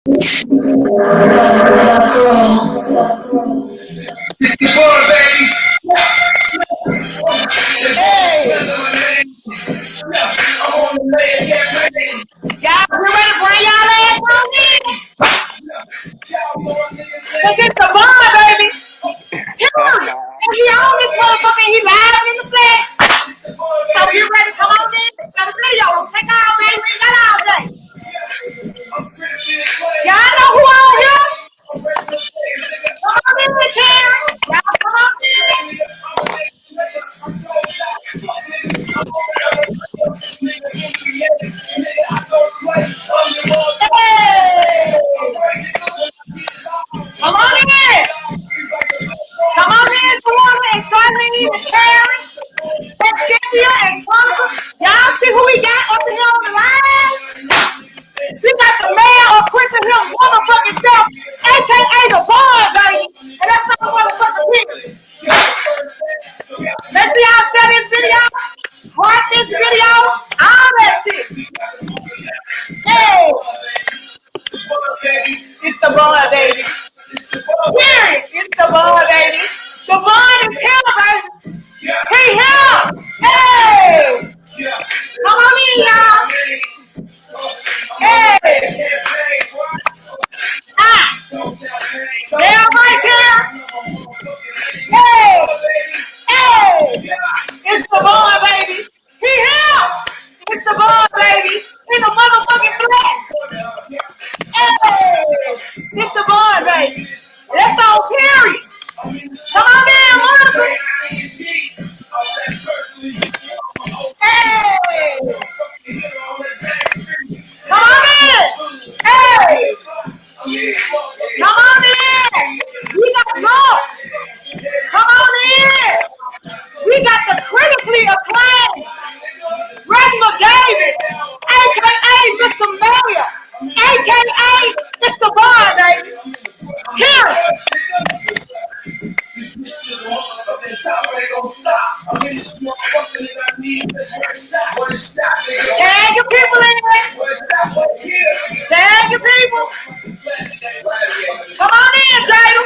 It's the boy, baby. Hey. I'm on the ledge, campaign. Y'all, we ready to bring y'all ass on in? Cause it's the boy, baby. Period. And he on this motherfucker and he live in the flesh. So you ready to come on in? Got a video. Take out, baby. We got all day. Y'all know who on here? Come on in, Karen. Y'all come on in. Hey! Come on in! Come on in, Tawana and Charlene and Karen and Cynthia and Monica. Y'all see who we got up here on the line? We got the man of Christian Hill motherfucking self, aka the boy, baby. And that's not motherfucking people. Let's see y'all share this video, watch this video, all that shit. Hey! It's the boy, baby. Period. It's the boy, baby. The boy is here, baby. He here. Hey! Come on in, y'all. Hey! Ah! Damn right here. Hey! Hey! It's the boy, baby. He here. It's the boy, baby. In the motherfucking flat. Hey! It's the boy, baby. That's all, period. Come on in, Monica. Hey! Come on in. Hey! Come on in. We got lost. Come on in. We got the critically acclaimed Reginald Davis, a.k.a. Mr. Mayor, a.k.a. Mr. Bahn, baby. Here. Tag your people in there. Tag your people. Come on in, Jada.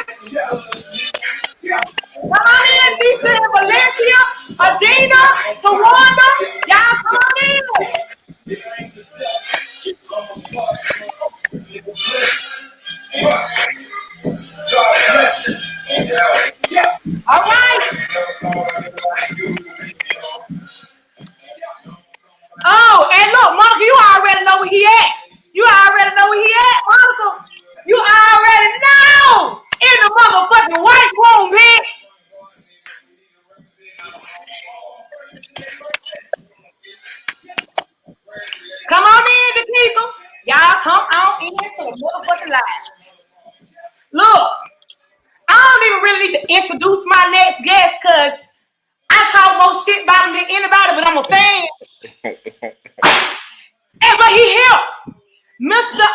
Come on in, Lisa and Valencia, Adina, Tawanda. Y'all come on in. All right. Oh, and look, Monica, you already know where he at. You already know where he at, Monica. You already know. In the motherfucking white room, bitch. Come on in, the people. Y'all come on in to the motherfucking live. Look, I don't even really need to introduce my next guest because I talk more shit about him than anybody, but I'm a fan. But he here. Mr.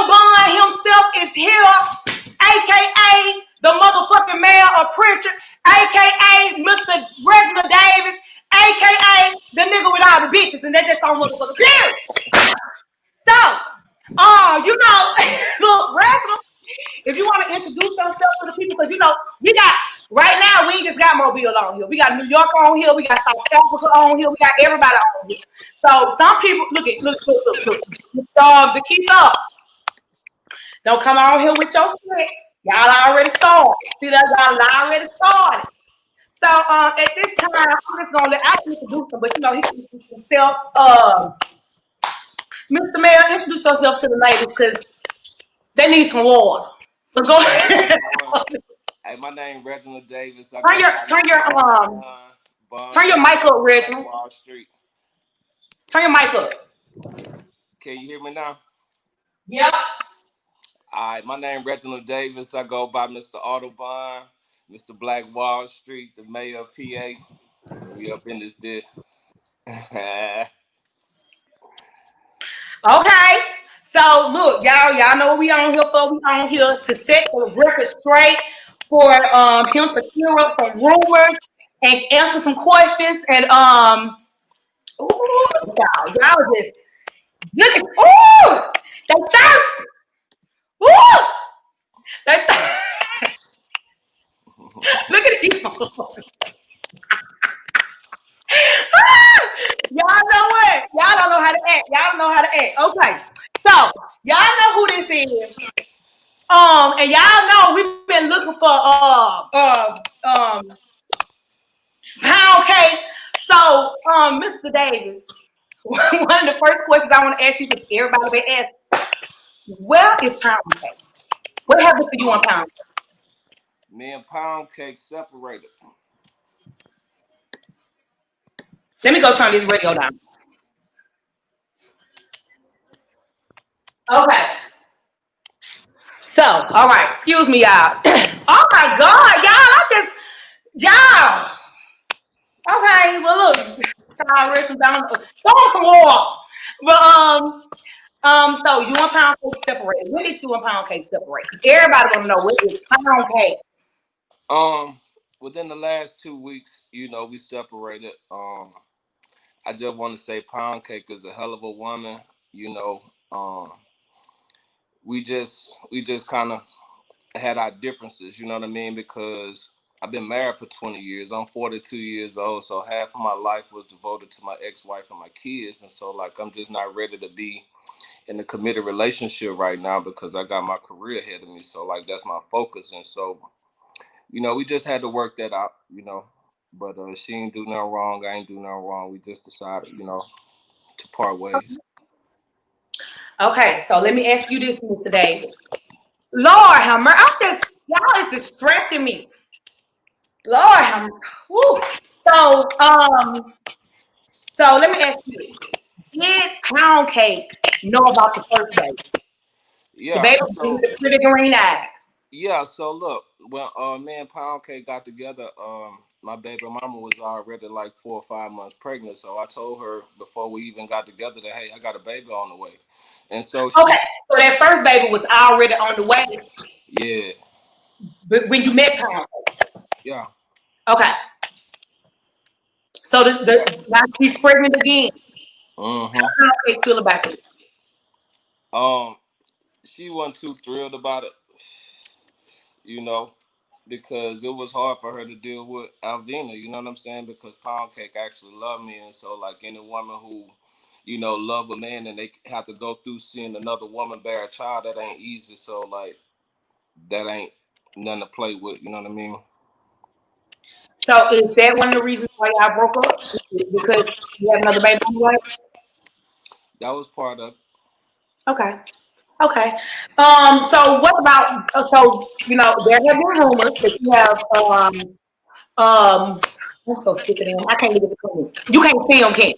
Bahn himself is here, aka the motherfucking mayor of Prichard, aka Mr. Reginald Davis, aka the nigga with all the bitches, and that's just on motherfucking period. So, you know, look, Reginald, if you want to introduce yourself to the people, because you know, we got right now, we ain't just got Mobile on here. We got New York on here, we got South Africa on here, we got everybody on here. So some people look. The keep up. Don't come on here with your shit. Y'all already started. See that y'all already started. So at this time, I'm just gonna let I introduce him, but you know he can introduce himself. Mr. Mayor, introduce yourself to the ladies because they need some water. So go ahead. Hey, my name Reginald Davis. Turn your mic up, Reginald. Wall Street. Turn your mic up. Can you hear me now? Yep. All right, my name Reginald Davis. I go by Mr. Autobahn, Mr. Black Wall Street, the mayor of PA. We up in this bit. Okay. So look, y'all know what we on here for. We on here to set the record straight for him to clear up some rumors and answer some questions. And y'all just look at they thirsty. Y'all know what? Y'all don't know how to act. Y'all don't know how to act. Okay. So y'all know who this is. And y'all know we've been looking for pound cake. So Mr. Davis, one of the first questions I want to ask you, because everybody been asking, where is pound cake? What happened to you on pound cake? Me and Pound Cake separated. Let me go turn this radio down. Okay. So, all right, excuse me, y'all. Oh my God, y'all, I just y'all. Okay, well look, y'all rich and down. Throw on some water. But so you and pound cake separate. When did you and pound cake separate? Because everybody wanna know what is pound cake. Um, Within the last 2 weeks, we separated. I just want to say Pound Cake is a hell of a woman. You know, um, we just kind of had our differences. You know what I mean? Because I've been married for 20 years. I'm 42 years old, so half of my life was devoted to my ex-wife and my kids, and so like I'm just not ready to be in a committed relationship right now because I got my career ahead of me. So like that's my focus, and so we just had to work that out. But she ain't do nothing wrong. I ain't do nothing wrong. We just decided, to part ways. Okay, so let me ask you this, Mr. Davis. Lord have mercy. I'm just y'all is distracting me. Lord have woo. So so let me ask you this. Did pound cake know about the first baby? The Yeah. baby with So the pretty green eyes. yeah. So look, when me and Pound Cake got together, my baby mama was already like 4 or 5 months pregnant. So I told her before we even got together that hey, I got a baby on the way, and so she, Okay, so that first baby was already on the way, yeah, but when you met Pound Cake. yeah, Okay, so now she's pregnant again. How mm-hmm. Pound Cake feel about this? Um, she wasn't too thrilled about it, you know, because it was hard for her to deal with Alvina, you know what I'm saying? Because Pound Cake actually loved me, and so like any woman who, love a man and they have to go through seeing another woman bear a child, that ain't easy. So like that ain't nothing to play with, you know what I mean? So is that one of the reasons why y'all broke up? Because you had another baby on the way? That was part of. Okay. Okay. So what about so there have been rumors that you have I'm so sick of them. I can't look at the comments. You can't see them, can you?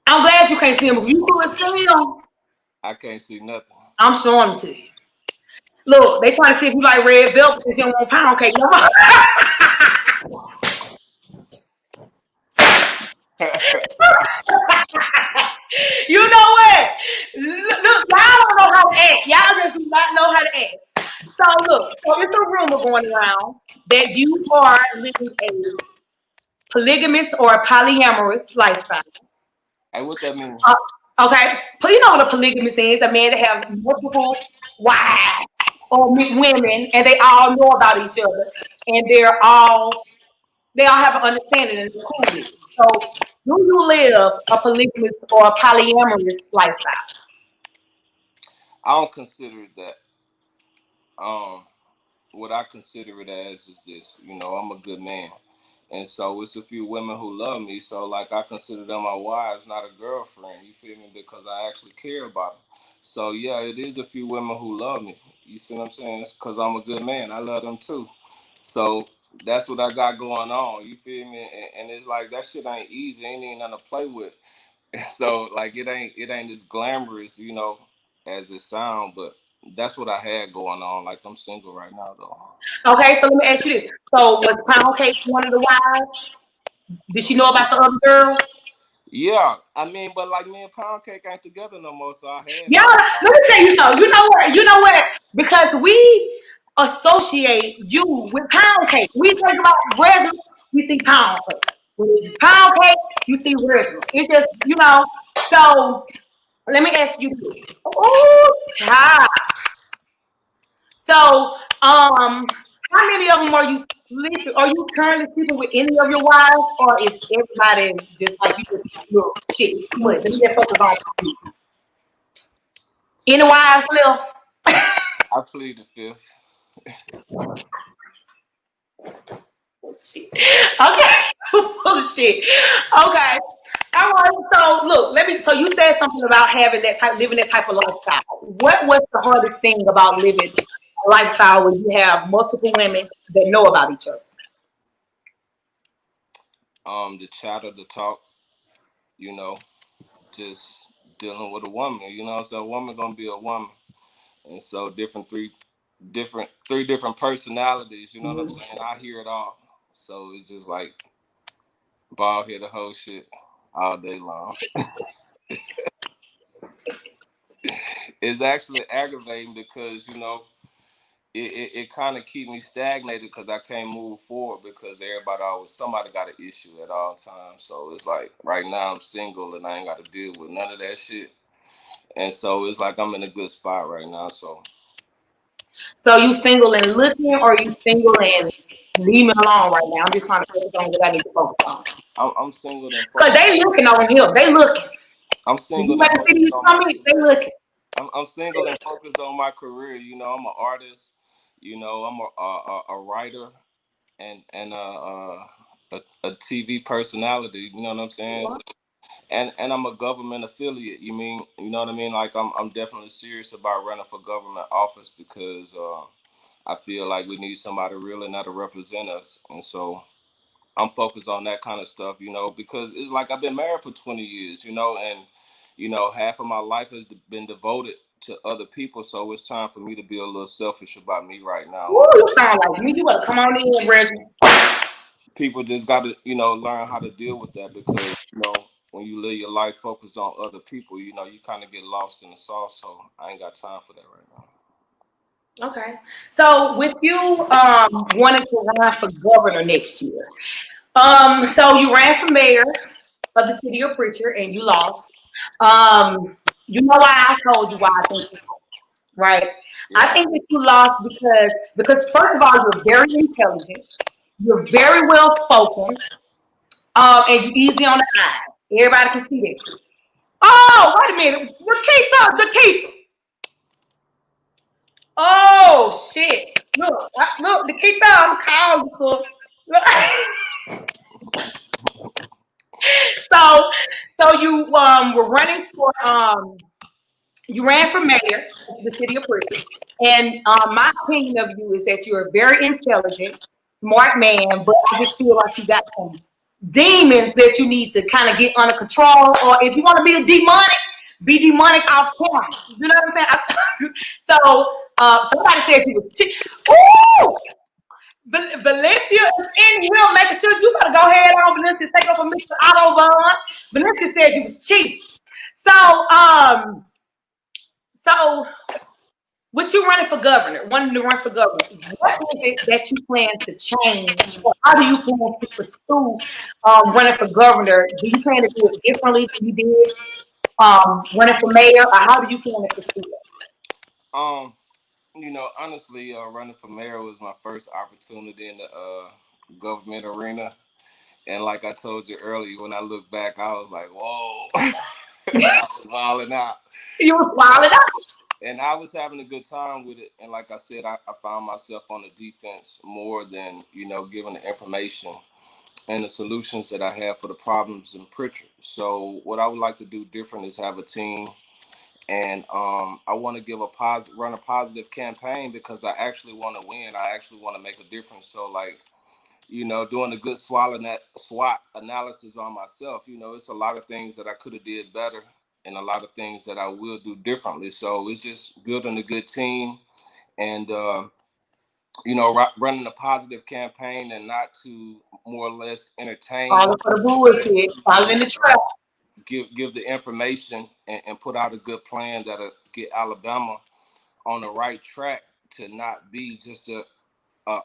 I'm glad you can't see them. If you could see them, I can't see nothing. I'm showing them to you. Look, they trying to see if you like red velvet because you don't want pound cake no more. You know what? Look, y'all don't know how to act. Y'all just do not know how to act. So look, so it's a rumor going around that you are living a polygamous or a polyamorous lifestyle. Hey, what that mean? Uh, okay, but you know what a polygamous is? A man that have multiple wives or women, and they all know about each other, and they all have an understanding and they're cool with it. So, do you live a polygamous or a polyamorous lifestyle? I don't consider it that. Um, what I consider it as is this, I'm a good man. And so it's a few women who love me. So like I consider them my wives, not a girlfriend. You feel me? Because I actually care about them. So yeah, it is a few women who love me. You see what I'm saying? It's because I'm a good man. I love them too. So that's what I got going on. You feel me? And it's like that shit ain't easy. Ain't even nothing to play with. So like it ain't as glamorous, as it sound. But that's what I had going on. Like I'm single right now though. Okay, so let me ask you this. So, was Pound Cake one of the wives? Did she know about the other girls? Yeah, I mean, but like me and Pound Cake ain't together no more, so I had Yeah, to. let me tell you something. You know what? You know what? Because we associate you with pound cake. We think about Reginald, we see pound cake. When it's pound cake, you see Reginald. It just. So let me ask you this. Oh, child. So, How many of them are you sleeping? Are you currently sleeping with any of your wives, or is everybody just like you? Just look, shit, it's too much. Let me just focus on you. Any wives left? I plead the fifth. Shit. Okay, bullshit. Okay. All right. So look, let me. So you said something about having that type, living that type of lifestyle. What was the hardest thing about living a lifestyle where you have multiple women that know about each other? The chatter, the talk, you know, just dealing with a woman. You know, so a woman gonna be a woman, and so three different personalities. You know what I'm saying? I hear it all, so it's just like ball hear the whole shit all day long. It's actually aggravating because it kind of keep me stagnated because I can't move forward because everybody always somebody got an issue at all times. So it's like right now I'm single and I ain't got to deal with none of that shit. And so it's like I'm in a good spot right now. So you single and looking, or you single and leave me alone right now? I'm just trying to focus on what I need to focus on. I'm single and Cause focused. they looking over here. They looking. I'm If you single and about to see focused these on my comments, they looking. I'm single and focused on my career. You know, I'm an artist. You know, I'm a writer and a TV personality. You know what I'm saying? And I'm a government affiliate. You know what I mean? Like I'm definitely serious about running for government office because I feel like we need somebody really now to represent us. And so I'm focused on that kind of stuff, because it's like I've been married for 20 years, and half of my life has been devoted to other people. So it's time for me to be a little selfish about me right now. Woo, you sound like me. You better come on in, Reggie. People just got to learn how to deal with that because when you live your life focused on other people, you kind of get lost in the sauce. So I ain't got time for that right now. Okay. So with you wanting to run for governor next year, so you ran for mayor of the city of Prichard and you lost. You know why I told you why I think you lost, right? I Yeah. think that you lost because first of all, you're very intelligent, you're very well spoken, and you're easy on the eyes. Everybody can see that. Oh, wait a minute. Nikita. Oh, shit. Look, Nikita, I'm calling you. So, so you were running for you ran for mayor of the city of Prichard, and my opinion of you is that you're a very intelligent, smart man, but I just feel like you got some demons that you need to kind of get under control, or if you want to be demonic off camera. You know what I'm saying? So somebody said you was ooh. Valencia is in here making sure you better go ahead on Valencia, take over Mr. Otto Bahn. Valencia said you was cheap. So with you running for governor, wanting to run for governor, what is it that you plan to change, or how do you plan to pursue running for governor? Do you plan to do it differently than you did running for mayor, or how do you plan to pursue it? Honestly, running for mayor was my first opportunity in the government arena. And like I told you earlier, when I look back, I was like, whoa, I was wilding out. You was wilding out. And I was having a good time with it. And like I said, I found myself on the defense more than, giving the information and the solutions that I have for the problems in Prichard. So what I would like to do different is have a team. And I want to run a positive campaign because I actually want to win. I actually want to make a difference. So like, doing a good SWOT analysis on myself, it's a lot of things that I could have did better and a lot of things that I will do differently. So it's just building a good team and, running a positive campaign and not to more or less entertain, Falling for the bullshit, falling in the trap. give the information and put out a good plan that'll get Alabama on the right track to not be just a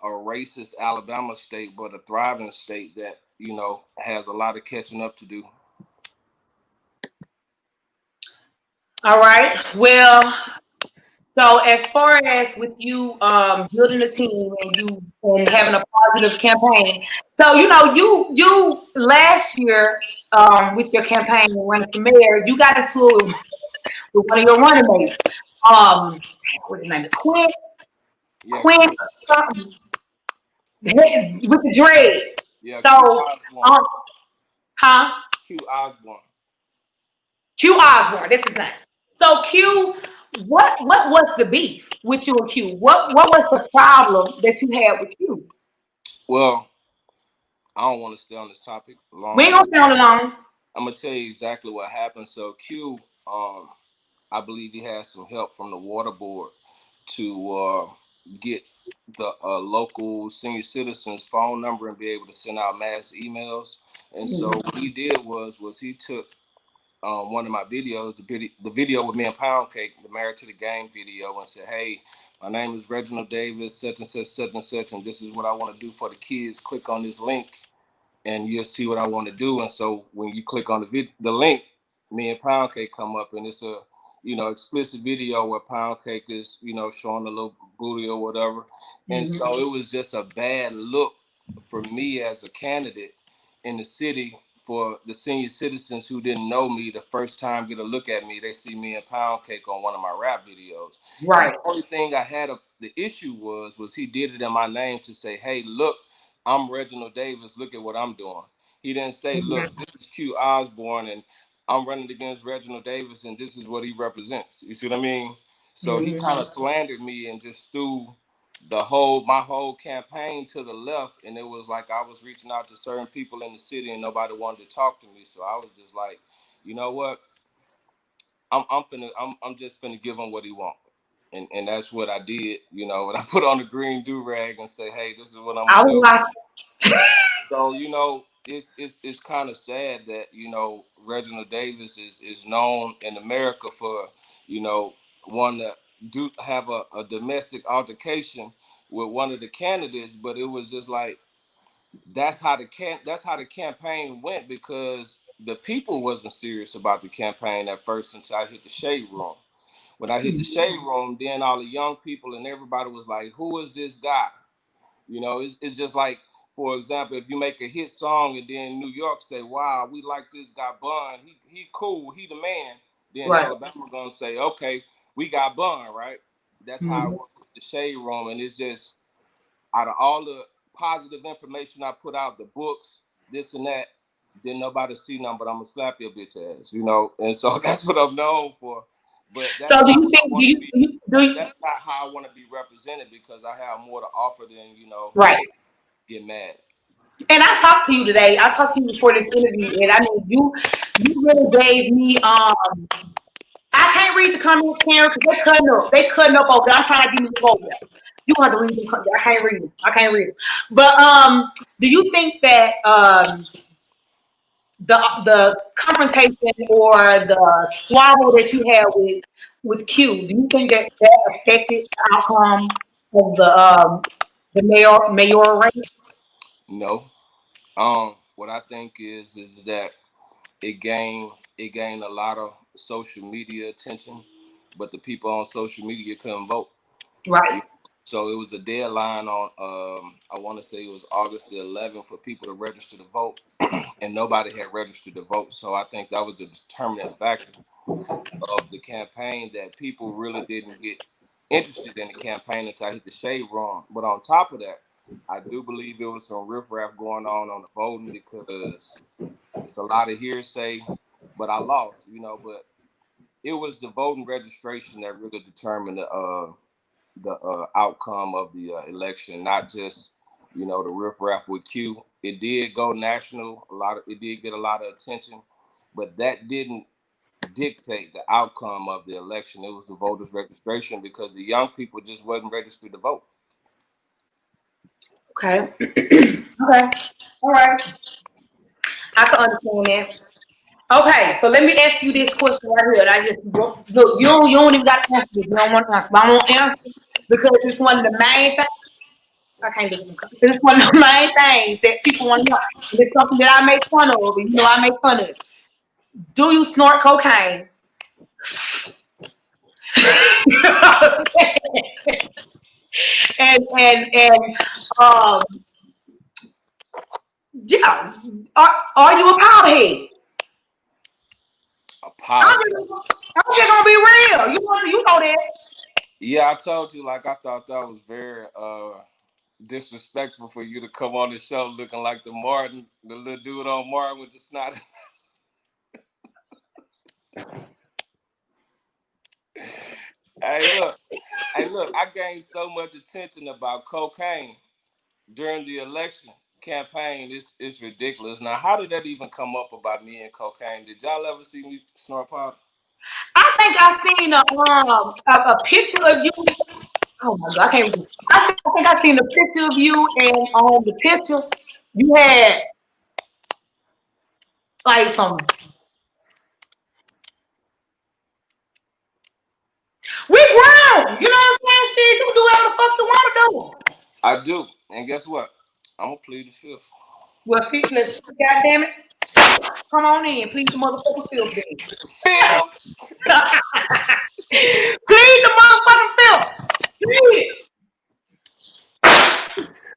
racist Alabama state, but a thriving state that has a lot of catching up to do. All right. Well, So as far as with you building a team and you and having a positive campaign, so you last year with your campaign and running for mayor, you got into it with one of your running mates. What's his name? Yeah, Quinn something with the dread. yeah, Q So Osborne. huh? Q Osborne. Q Osborne, that's his name. So Q, what was the beef with you and Q? What was the problem that you had with Q? Well, I don't want to stay on this topic We long. ain't gonna sound alone. I'm gonna tell you exactly what happened. So Q, I believe he had some help from the water board to get the local senior citizens phone number and be able to send out mass emails. And so what he did was he took one of my videos, the video with me and Pound Cake, the Married to the Game video, and said, "Hey, my name is Reginald Davis, such and such, such and such, and this is what I want to do for the kids. Click on this link, and you'll see what I want to do." And so when you click on the link, me and Pound Cake come up, and it's a explicit video where Pound Cake is showing a little booty or whatever. And so it was just a bad look for me as a candidate in the city for the senior citizens who didn't know me the first time get a look at me. They see me and Pound Cake on one of my rap videos. And Right. the only thing I had the issue was he did it in my name to say, "Hey, look, I'm Reginald Davis. Look at what I'm doing." He didn't say, "Look, this is Q Osborne and I'm running against Reginald Davis and this is what he represents." You see what I mean? So he kind of slandered me and just threw my whole campaign to the left, and it was like I was reaching out to certain people in the city and nobody wanted to talk to me. So I was just like, you know what? I'm just finna give him what he wants. And that's what I did, and I put on the green do-rag and say, "Hey, this is what I'm I gonna was do." like, So it's kind of sad that Reginald Davis is known in America for one to do have a domestic altercation with one of the candidates, but it was just like that's how the campaign went because the people wasn't serious about the campaign at first until I hit the shade room. When I hit the shade room, then all the young people and everybody was like, "Who is this guy?" It's just like, for example, if you make a hit song and then New York say, "Wow, we like this guy Bahn. He cool. He the man." Then right. Alabama gonna say, "Okay, we got Bahn, right?" That's how it Mhm. works with the shade room, and it's just out of all the positive information I put out, the books, this and that, then nobody see nothing, but I'm gonna slap your bitch ass. And so that's what I'm known for. But So that's do not you how I think want to be. do you That's not how I want to be represented because I have more to offer than right? get mad. And I talked to you today. I talked to you before this interview, and I mean, you really gave me. I can't read the comments, Karen, because they're cutting up. They cutting up over there. I'm trying to give you the over there. You want to read them? I can't read them. I can't read them. But do you think that the confrontation or the squabble that you had with Q, do you think that affected the outcome of the mayoral race? No. What I think is that it gained a lot of social media attention, but the people on social media couldn't vote. Right. So it was a deadline on I want to say it was August the 11th for people to register to vote, and nobody had registered to vote. So I think that was the determinant factor of the campaign that people really didn't get interested in the campaign until I hit the shade room. But on top of that, I do believe there was some riffraff going on the voting because it's a lot of hearsay. But I lost. But it was the voting registration that really determined the outcome of the election, not just the riffraff with Q. It did go national. It did get a lot of attention, but that didn't dictate the outcome of the election. It was the voters' registration because the young people just wasn't registered to vote. Okay. Okay. All right. I can understand that. Okay, so let me ask you this question right here. And I just look. You don't even got to answer this. You don't want to answer, but I won't answer because it's one of the main things. I can't look at them. It's one of the main things that people want to know. And it's something that I make fun of. And I make fun of it. Do you snort cocaine? You know what I'm saying? And yeah, are you a powderhead? A I'm powder. just, I'm just gonna be real. You know that. Yeah, I told you, like, I thought that was very disrespectful for you to come on the show looking like the Martin, the little dude on Martin with the snot. Hey, look. Hey, look. I gained so much attention about cocaine during the election campaign. It's ridiculous. Now, how did that even come up about me and cocaine? Did y'all ever see me snort powder? I think I seen a picture of you. Oh my god, I can't. I think I seen a picture of you, and on the picture you had like some. We grown. You know what I'm saying? Shit, you can do whatever the fuck you want to do. I do. And guess what? I'm gonna plead the fifth. Well, let's goddamn it, come on in, please the motherfucking field, then. Fifth. Please the motherfucking field. Please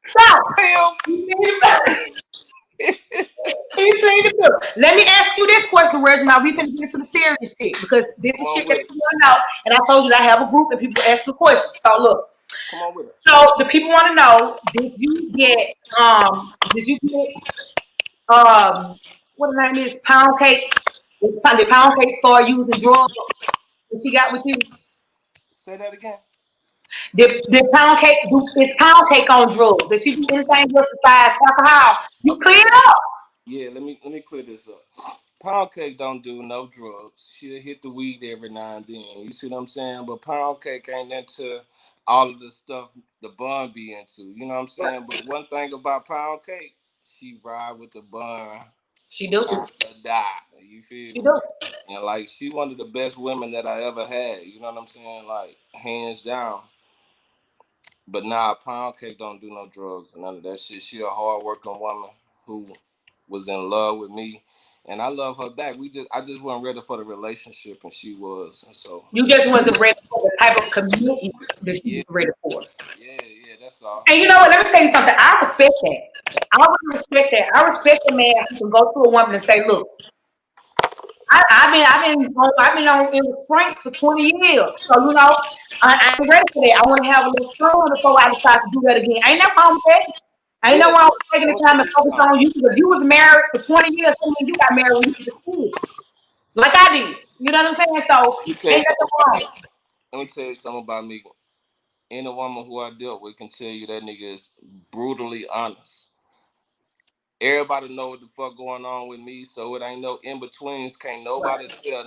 stop. Fifth. You need to- please the field. Let me ask you this question, Reggie. Now we finna get to the serious shit because this Come is on shit that with it. people want to know. And I told you that I have a group and people ask you questions. So look. Come on with it. So the people want to know: Did you get what the name is pound cake? Did pound cake start using drugs that she got with you? Say that again. Did pound cake is pound cake on drugs? Did she do anything else besides alcohol? You Okay. clear it up. Yeah, let me clear this up. Pound cake don't do no drugs. She'll hit the weed every now and then. You see what I'm saying? But pound cake ain't into all of the stuff the bun be into. You know what I'm saying? But one thing about pound cake, she ride with the bun She do. or die. You feel She me? do. And like she one of the best women that I ever had. You know what I'm saying? Like hands down. But nah, pound cake don't do no drugs and none of that shit. She a hard working woman who was in love with me, and I love her back. I just wasn't ready for the relationship, and she was, and so You just wasn't ready for the type of commitment that she yeah, was ready for. yeah, that's all. And you know what? Let me tell you something. I respect that. I really respect that. I respect a man who can go to a woman and say, "Look, I've been on in restraints for 20 years. So, I ain't ready for that. I want to have a little fun before I decide to do that again. Ain't no wrong with that. Ain't no Yeah, wrong with taking I'm the gonna time tell to you focus something. on you. Because you was married for 20 years, I mean, you got married when you was a kid. Like I did. You know what I'm saying? So, Let me tell you ain't something nothing about me. wrong. Let me tell you something about me. Any woman who I dealt with can tell you that nigga is brutally honest. Everybody know what the fuck going on with me, so it ain't no in betweens. Can't nobody tell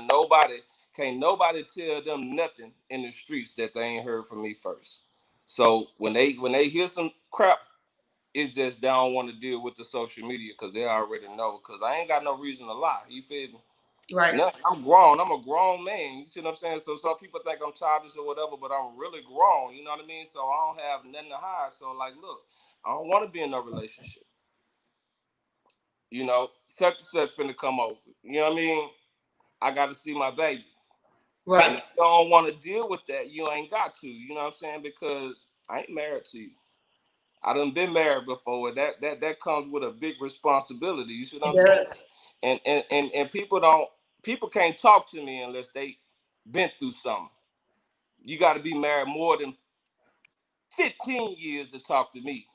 them nothing in the streets that they ain't heard from me first. So when they hear some crap, it's just they don't want to deal with the social media because they already know. Because I ain't got no reason to lie. You feel me? Right. No, I'm grown. I'm a grown man. You see what I'm saying? So some people think I'm childish or whatever, but I'm really grown. You know what I mean? So I don't have nothing to hide. So like, look, I don't want to be in no relationship. Such and such finna come over. You know what I mean? I got to see my baby. And Right. if you don't want to deal with that, you ain't got to. You know what I'm saying? Because I ain't married to you. I done been married before. That comes with a big responsibility. You see what It I'm saying? does. And people can't talk to me unless they been through something. You got to be married more than 15 years to talk to me.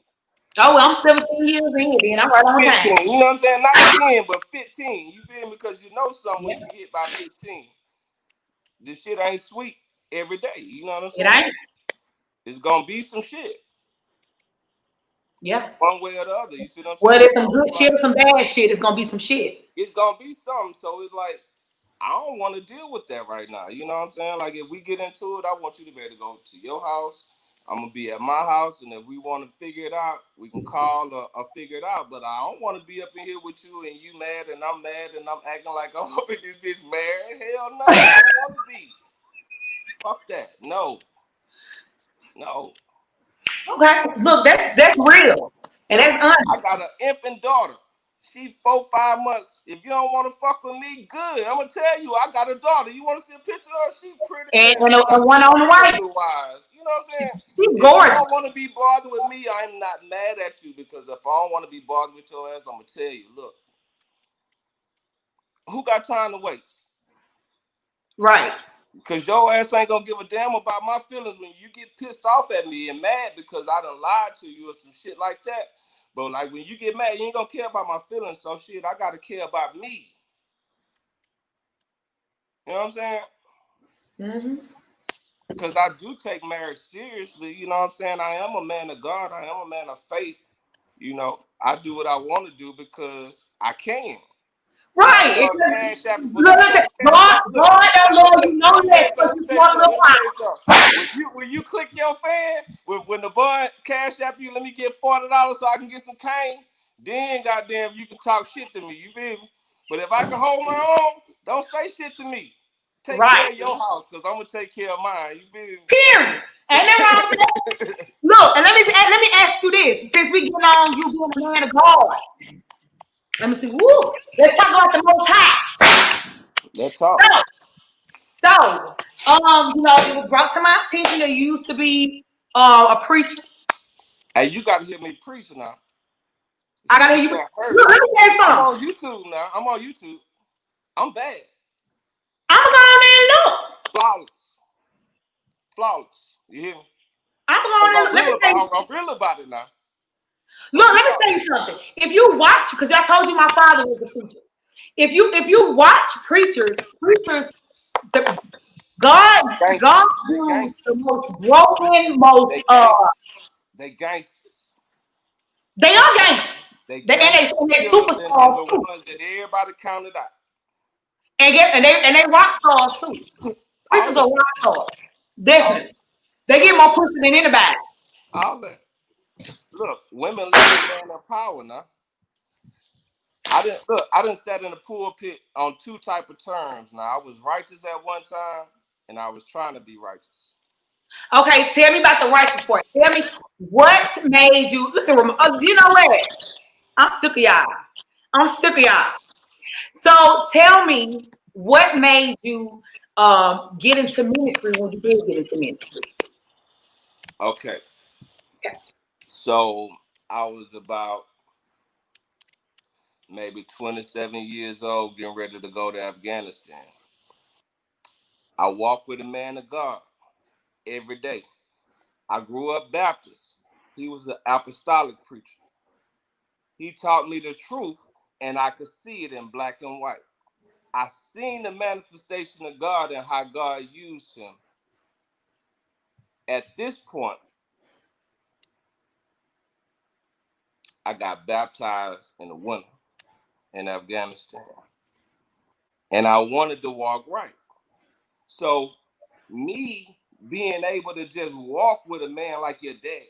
Oh, well, I'm 17 years in, then I'm right on time. 15, you know what I'm saying? Not 10, but 15. You feel me? Because you know something when Yeah. you hit by 15. This shit ain't sweet every day. You know what I'm It saying? ain't. It's gonna be some shit Yeah. one way or the other. You see what I'm Well, saying? there's some So good it's shit like or some bad shit. It's gonna be some shit. it's gonna be something. So it's like I don't want to deal with that right now. You know what I'm saying? Like if we get into it, I want you to be able to go to your house. I'm gonna be at my house, and if we want to figure it out, we can call or figure it out. But I don't want to be up in here with you and you mad and I'm acting like I'm up in this bitch married. Hell no, I don't want to be. Fuck that. No, no. Okay. Look, that's real. And No, that's I honest. got an infant daughter. She 4-5 months. If you don't want to fuck with me, good. I'm gonna tell you, I got a daughter. You want to see a picture of her? She pretty. And one on the right. Blue eyes. You know what I'm saying? She's If you gorgeous. don't want to be bothered with me, I'm not mad at you, because if I don't want to be bothered with your ass, I'm gonna tell you, look, who got time to waste? Right. Because your ass ain't gonna give a damn about my feelings when you get pissed off at me and mad because I done lied to you or some shit like that. But like when you get mad, you ain't gonna care about my feelings. So shit, I gotta care about me. You know what I'm saying? Mm-hmm. Because I do take marriage seriously. You know what I'm saying? I am a man of God. I am a man of faith. You know, I do what I want to do because I can. Right. God don't God let don't me know you know that because you want to tell you something. When you click your fan, when the boy cash app you, let me get $40 so I can get some cane, then goddamn you can talk shit to me. You feel me? But if I can hold my own, don't say shit to me. Take care of your house, because I'm gonna take care of mine. You feel me? Period. And then wrong with that. Look, and let me ask you this. Since we get on you being a man of God. Let me see. Woo. Let's talk about the Most High. Let's talk. So, it was brought to my attention that you used to be a preacher. Hey, you got to hear me preach now. I got to hear you. Look, let me tell you something. I'm on YouTube now. I'm on YouTube. I'm bad. I'm going to go there and look. Flawless. You hear me? I'm going to let me tell you I'm real about it now. Look, let me tell you something. If you watch, because I told you my father was a preacher. If you watch preachers, God used the most broken, they gangsters. They are gangsters. They superstars the ones that everybody counted out. And they rock stars too. Preachers are rock stars. Definitely. They get more pussy than anybody. All that. Look, women live in their power now. I didn't sat in the pulpit on two type of terms. Now, I was righteous at one time, and I was trying to be righteous. Okay, tell me about the righteous part. Tell me what made you look at you know what? I'm sick of y'all. So tell me what made you get into ministry when you did get into ministry. Okay. So I was about maybe 27 years old, getting ready to go to Afghanistan. I walk with a man of God every day. I grew up Baptist. He was an apostolic preacher. He taught me the truth, and I could see it in black and white. I seen the manifestation of God and how God used him. At this point, I got baptized in the winter in Afghanistan. And I wanted to walk right. So me being able to just walk with a man like your dad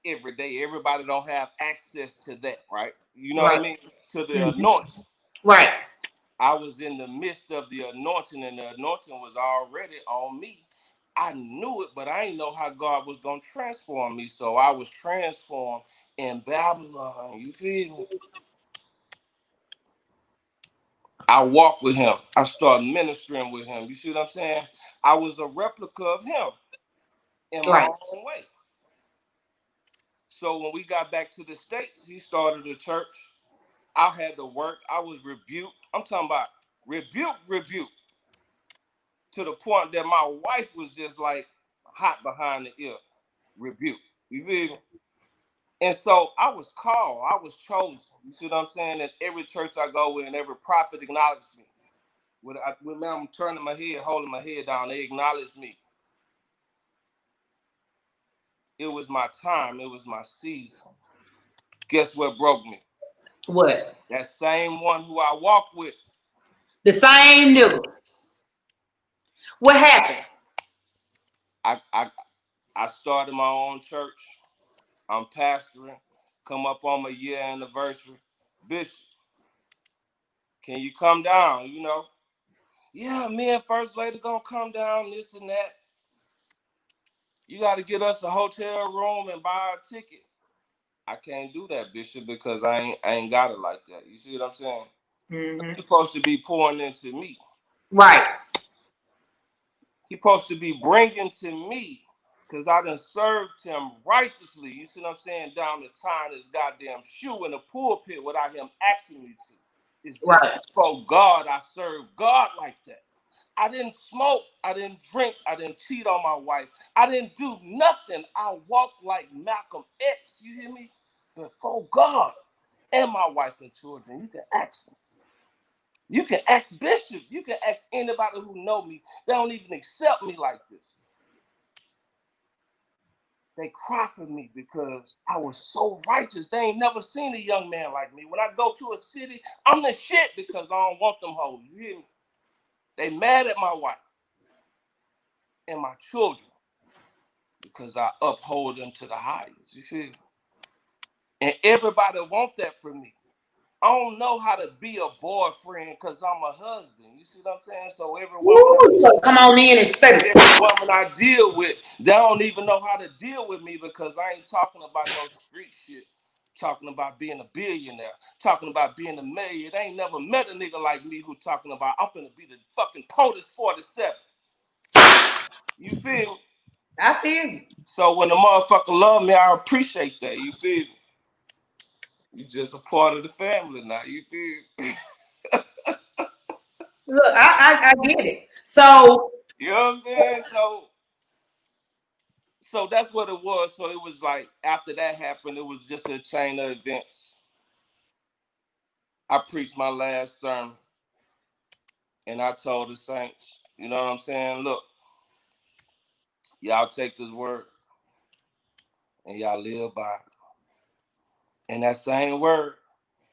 every day, everybody don't have access to that, right? You know what I mean? To the anointing. Right. I was in the midst of the anointing, and the anointing was already on me. I knew it, but I didn't know how God was going to transform me. So I was transformed in Babylon. You feel me? I walked with him. I started ministering with him. You see what I'm saying? I was a replica of him in my own way. So when we got back to the States, he started a church. I had to work. I was rebuked. I'm talking about rebuke. To the point that my wife was just like hot behind the ear. Rebuke. You feel me? And so I was called. I was chosen. You see what I'm saying? At every church I go in, every prophet acknowledged me. When I'm turning my head, holding my head down, they acknowledged me. It was my time. It was my season. Guess what broke me? What? That same one who I walk with. The same nigga. What happened? I started my own church. I'm pastoring. Come up on my year anniversary. Bishop, can you come down? You know? Yeah, me and First Lady gonna come down, this and that. You got to get us a hotel room and buy a ticket. I can't do that, Bishop, because I ain't got it like that. You see what I'm saying? Mm-hmm. You're supposed to be pouring into me. Right. He's supposed to be bringing to me, because I done served him righteously. You see what I'm saying? Down the tying his goddamn shoe in the pulpit without him asking me to. It's just Right. for God. I serve God like that. I didn't smoke. I didn't drink. I didn't cheat on my wife. I didn't do nothing. I walked like Malcolm X. You hear me? Before God and my wife and children. You can ask him. You can ask Bishop. You can ask anybody who know me. They don't even accept me like this. They cry for me because I was so righteous. They ain't never seen a young man like me. When I go to a city, I'm the shit because I don't want them hoes. You hear me? They mad at my wife and my children because I uphold them to the highest. You feel me? And everybody want that from me. I don't know how to be a boyfriend because I'm a husband. You see what I'm saying? So every woman Come on in and say it. every woman I deal with, they don't even know how to deal with me because I ain't talking about no street shit. Talking about being a billionaire, talking about being a mayor. They ain't never met a nigga like me who talking about I'm finna be the fucking POTUS 47. You feel me? I feel you. So when the motherfucker love me, I appreciate that. You feel me? You just a part of the family now. You feel me? Look, I get it. So You know what I'm saying? So that's what it was. So it was like after that happened, it was just a chain of events. I preached my last sermon and I told the saints, you know what I'm saying? Look, y'all take this word and y'all live by it. And that same word,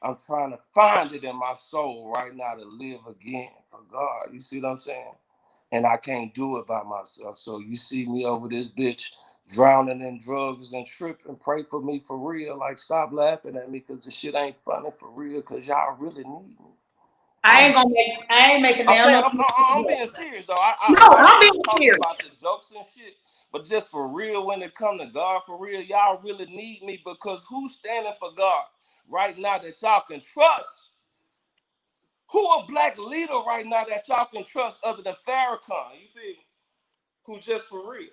I'm trying to find it in my soul right now to live again for God. You see what I'm saying? And I can't do it by myself. So you see me over this bitch drowning in drugs and tripping. Pray for me for real. Like, stop laughing at me because the shit ain't funny for real because y'all really need me. I ain't making I'm down saying, no. I'm being serious though. No, I'm not I'm even being talking serious. about the jokes and shit, but just for real, when it come to God, for real, y'all really need me because who's standing for God right now that y'all can trust? Who a black leader right now that y'all can trust other than Farrakhan? You feel me? Who just for real?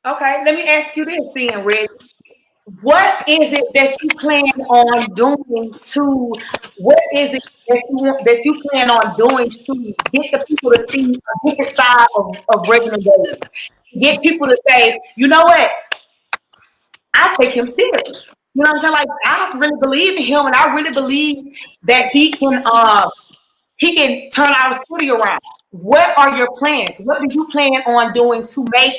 Okay, let me ask you this then, Reg. What is it that you plan on doing to? What is it that you plan on doing to get the people to see a different side of Reginald Davis? Get people to say, you know what? I take him serious. You know what I'm saying? Like I really believe in him, and I really believe that he can turn our city around. What are your plans? What do you plan on doing to make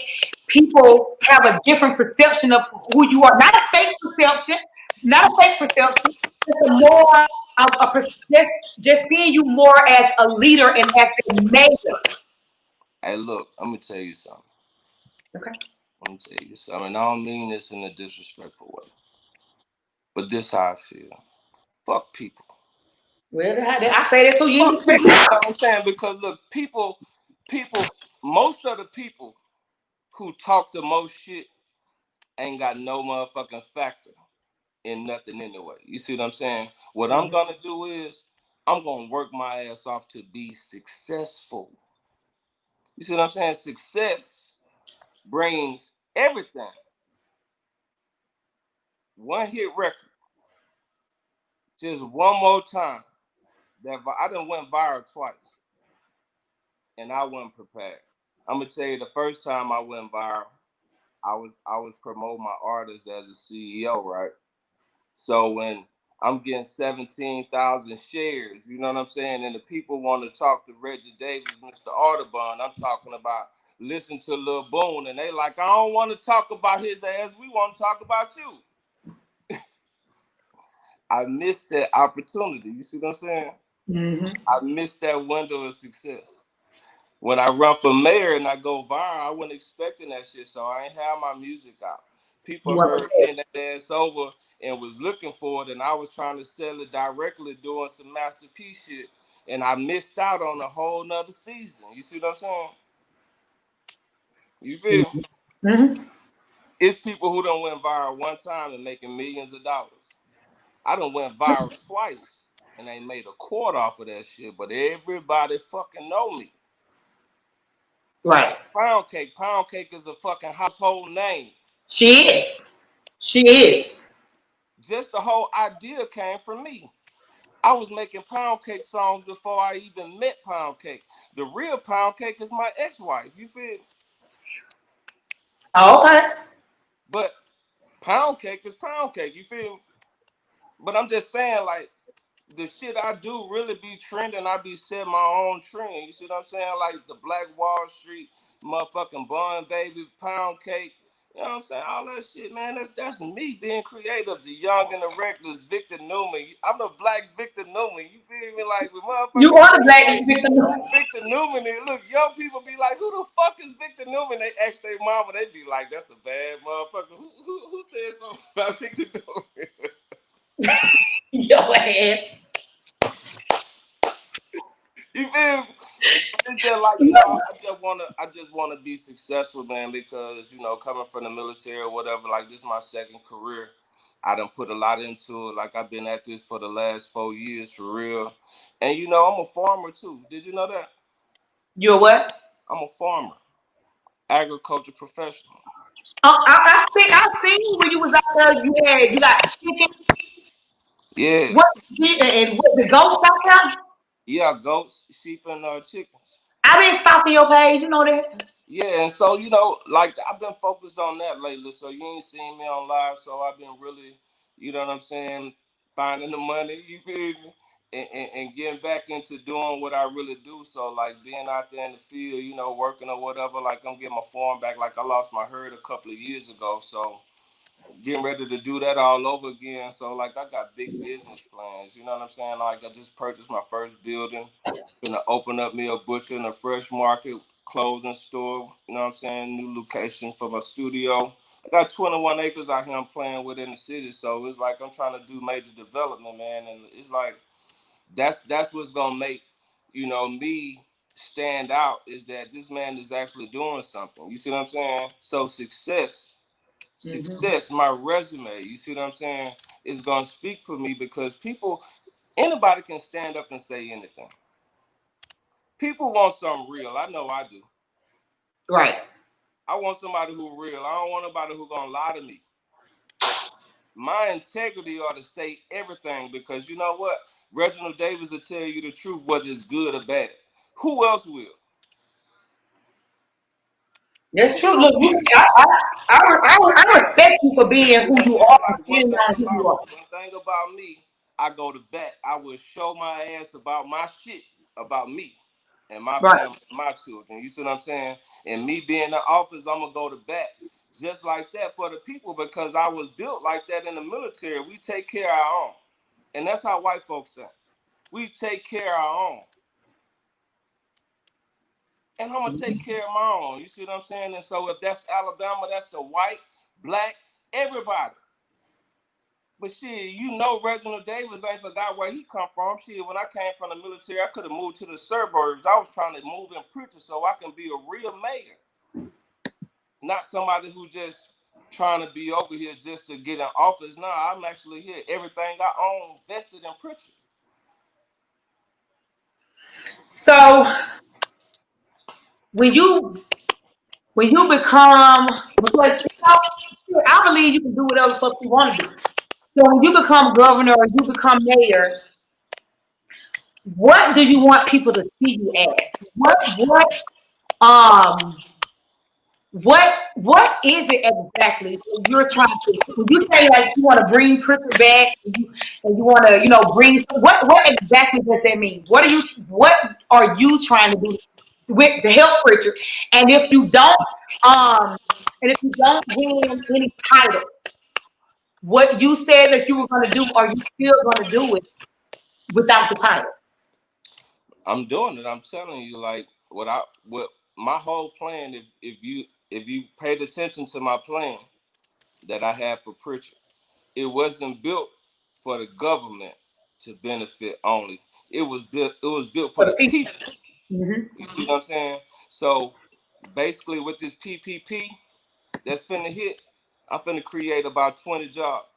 people have a different perception of who you are? Not a fake perception, not a fake perception, just a more of a just seeing you more as a leader and as a mayor. Hey, look, I'm gonna tell you something. Okay. I'm gonna tell you something. And I don't mean this in a disrespectful way, but this how I feel. Fuck people. Well, I say that too. You ain't Fuck expect people. me. You know what I'm saying? Because look, people, most of the people who talk the most shit ain't got no motherfucking factor in nothing anyway. You see what I'm saying? What I'm gonna do is I'm gonna work my ass off to be successful. You see what I'm saying? Success brings everything. One hit record, just one more time. That I done went viral twice, and I wasn't prepared. I'm gonna tell you, the first time I went viral, I was promoting my artist as a CEO, right? So when I'm getting 17,000 shares, you know what I'm saying? And the people want to talk to Reggie Davis, Mr. Audubon. I'm talking about listen to Lil Boone, and they like, I don't want to talk about his ass. We want to talk about you. I missed that opportunity. You see what I'm saying? Mm-hmm. I missed that window of success. When I run for mayor and I go viral, I wasn't expecting that shit, so I ain't have my music out. You People want heard Bend That Ass Over and was looking for it, and I was trying to sell it directly doing some masterpiece shit, and I missed out on a whole nother season. You see what I'm saying? You feel? mm-hmm. It's people who done went viral one time and making millions of dollars. I done went viral twice and they made a quarter off of that shit, but everybody fucking know me. Right. Pound Cake. Pound Cake is a fucking household name. She is. She is. Just the whole idea came from me. I was making Pound Cake songs before I even met Pound Cake. The real Pound Cake is my ex-wife. You feel me? Oh, okay. But Pound Cake is Pound Cake. You feel me? But I'm just saying, like, the shit I do really be trending. I be setting my own trend. You see what I'm saying? Like the Black Wall Street, motherfucking Bun Baby, Pound Cake. You know what I'm saying? All that shit, man. That's me being creative. The young and the reckless, Victor Newman. I'm the black Victor Newman. You feel me? Like with You motherfuckers are the black say victim. who Victor Newman is. Look, young people be like, who the fuck is Victor Newman? They ask their mama, they be like, that's a bad motherfucker. Who said something about Victor Newman? Your ass. You feel me? It's just like, I just wanna be successful, man, because coming from the military or whatever, like this is my second career. I done put a lot into it. Like I've been at this for the last 4 years for real. And I'm a farmer too. Did you know that? You're what? I'm a farmer, agriculture professional. I seen when you was out there. You got chicken. Yeah. What and what the goats out there? Yeah, goats, sheep, and chickens. I been stalking your page. You know that. Yeah, and so like I've been focused on that lately. So you ain't seen me on live. So I've been really, you know what I'm saying, finding the money. You feel me? And getting back into doing what I really do. So like being out there in the field, working or whatever. Like I'm getting my farm back. Like I lost my herd a couple of years ago. So getting ready to do that all over again. So like I got big business plans. You know what I'm saying? Like I just purchased my first building. Gonna open up me a butcher and a fresh market clothing store. You know what I'm saying? New location for my studio. I got 21 acres out here I'm playing with in the city. So it's like I'm trying to do major development, man. And it's like that's what's gonna make me stand out is that this man is actually doing something. You see what I'm saying? So success, my resume, you see what I'm saying, is gonna speak for me because anybody can stand up and say anything. People want something real. I know I do. Right. I want somebody who real. I don't want nobody who gonna lie to me. My integrity ought to say everything because you know what? Reginald Davis will tell you the truth, whether it's good or bad. Who else will? That's Who true. else Look, will? I respect you for being who And you are and like standing on who you are. one thing about me, I go to bat. I will show my ass about my shit, about me and my Right. family, my children. You see what I'm saying? And me being in the office, I'm gonna go to bat just like that for the people because I was built like that in the military. We take care of our own, and that's how white folks think. We take care of our own, and I'm gonna take care of my own. You see what I'm saying? And so if that's Alabama, that's the white, black, everybody. But shit, Reginald Davis ain't forgot where he come from. Shit, when I came from the military, I could have moved to the suburbs. I was trying to move in Prichard so I can be a real mayor, not somebody who just trying to be over here just to get in office. No, I'm actually here. Everything I own vested in Prichard. So when you become, because I believe you can do whatever the fuck you want to do. So when you become governor or you become mayor, what do you want people to see you as? Um what is it exactly that you're trying to, when you say like you want to bring Prichard back and you want to, bring, what exactly does that mean? What are you trying to do with the help Prichard? And if you don't, um win any title, what you said that you were going to do, are you still going to do it without the title? I'm doing it. I'm telling you, like what my whole plan. If you paid attention to my plan that I had for Prichard, it wasn't built for the government to benefit only. It was built for For the the people. people. Mm-hmm. You see what I'm saying? So basically with this PPP that's finna hit, I'm finna create about 20 jobs.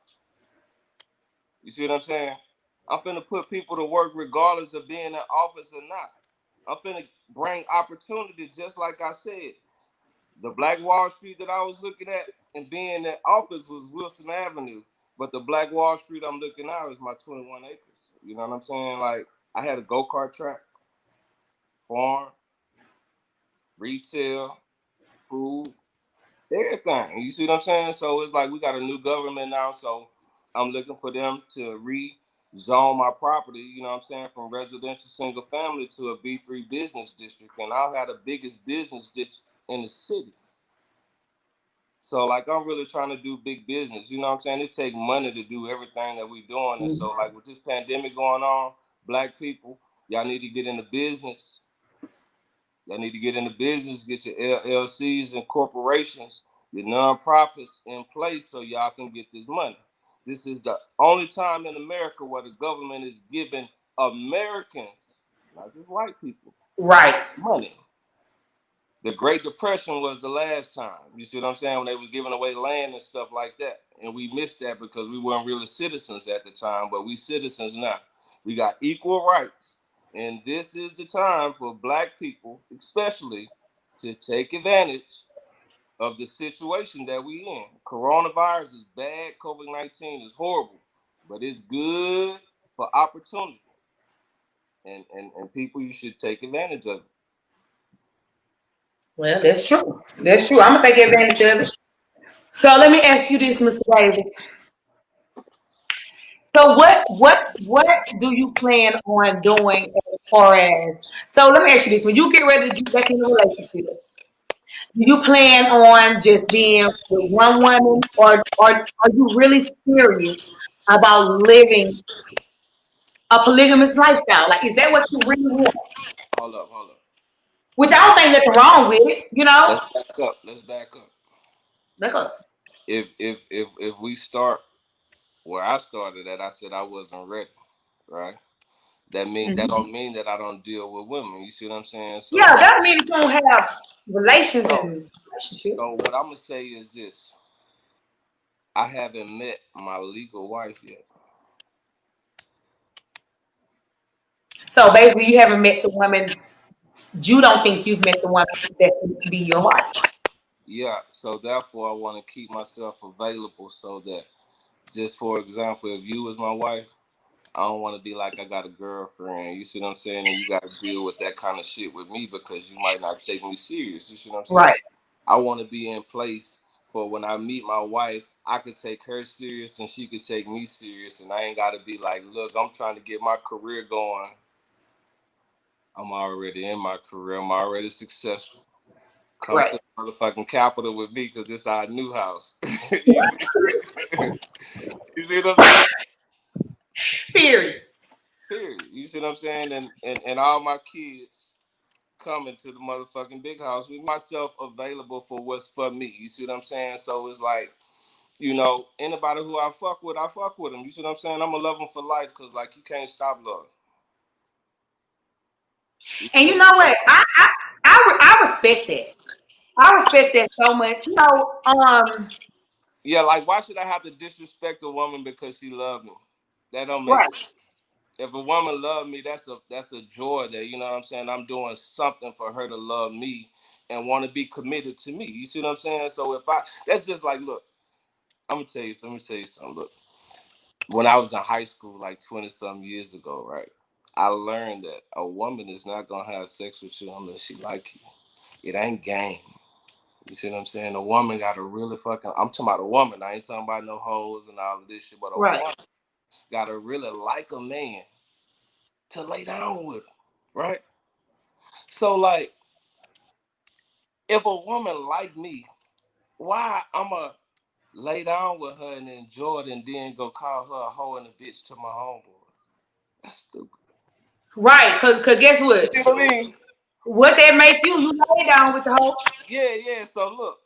You see what I'm saying? I'm finna put people to work regardless of being in office or not. I'm finna bring opportunity, just like I said. The Black Wall Street that I was looking at and being in office was Wilson Avenue. But the Black Wall Street I'm looking at is my 21 acres. You know what I'm saying? Like, I had a go-kart track, farm, retail, food, everything. You see what I'm saying? So it's like we got a new government now, so I'm looking for them to rezone my property, you know what I'm saying, from residential single family to a B3 business district. And I'll have the biggest business district in the city. So like I'm really trying to do big business. You know what I'm saying? It takes money to do everything that we're doing. And so like with this pandemic going on, black people, y'all need to get into business. Y'all need to get into business, get your LLCs and corporations, your nonprofits in place so y'all can get this money. This is the only time in America where the government is giving Americans, not just white people, Right. money. The Great Depression was the last time. You see what I'm saying? When they was giving away land and stuff like that. And we missed that because we weren't really citizens at the time, but we citizens now. We got equal rights. And this is the time for black people, especially, to take advantage of the situation that we in. Coronavirus is bad. COVID-19 is horrible. But it's good for opportunity. And people, you should take advantage of it. Well, that's true. That's true. I'm gonna take advantage of it. So let me ask you this, Mr. Davis. So what do you plan on doing as far as, so let me ask you this. When you get ready to get back in a relationship, do you plan on just being with one woman, or are you really serious about living a polygamous lifestyle? Like, is that what you really want? Hold up. Which I don't think nothing wrong with it, you know? Let's back up. Let's back up. Look up. If we start where I started at, I said I wasn't ready, right? That Mhm. don't mean that I don't deal with women. You see what I'm saying? So Yeah, that means you don't have relations so and so relationships. what I'm gonna say is this: I haven't met my legal wife yet. So basically, you haven't met the woman. You don't think you've met the woman that would be your wife. Yeah, so therefore I want to keep myself available so that, just for example, if you was my wife, I don't want to be like I got a girlfriend. You see what I'm saying? And you got to deal with that kind of shit with me because you might not take me serious. You see what I'm saying? Right. I want to be in place for when I meet my wife, I could take her serious and she could take me serious. And I ain't got to be like, look, I'm trying to get my career going. I'm already in my career. I'm already successful. Come Right. to the motherfucking capital with me because this is our new house. you see what I'm saying? Period. Period. You see what I'm saying? And all my kids coming to the motherfucking big house with myself available for what's for me. You see what I'm saying? So it's like, anybody who I fuck with them. You see what I'm saying? I'm gonna love them for life because like you can't stop love. You And you can't. know what? I respect that. I respect that so much. Yeah, like why should I have to disrespect a woman because she loved me? That don't make Right, sense. If a woman love me, that's a joy that you know what I'm saying. I'm doing something for her to love me and want to be committed to me. You see what I'm saying? So if I, that's just like, look, I'm gonna tell you. Let me tell you something. Look, when I was in high school, like 20 some years ago, right? I learned that a woman is not gonna have sex with you unless she like you. It ain't game. You see what I'm saying? A woman got to really fucking. I'm talking about a woman. I ain't talking about no hoes and all of this shit. But a right. woman got to really like a man to lay down with her, right? So like, if a woman like me, why I'ma lay down with her and enjoy it and then go call her a hoe and a bitch to my homeboy? That's stupid. Right. Cause guess You what? see what I mean? What that make you lay down with the whole. Yeah. So look,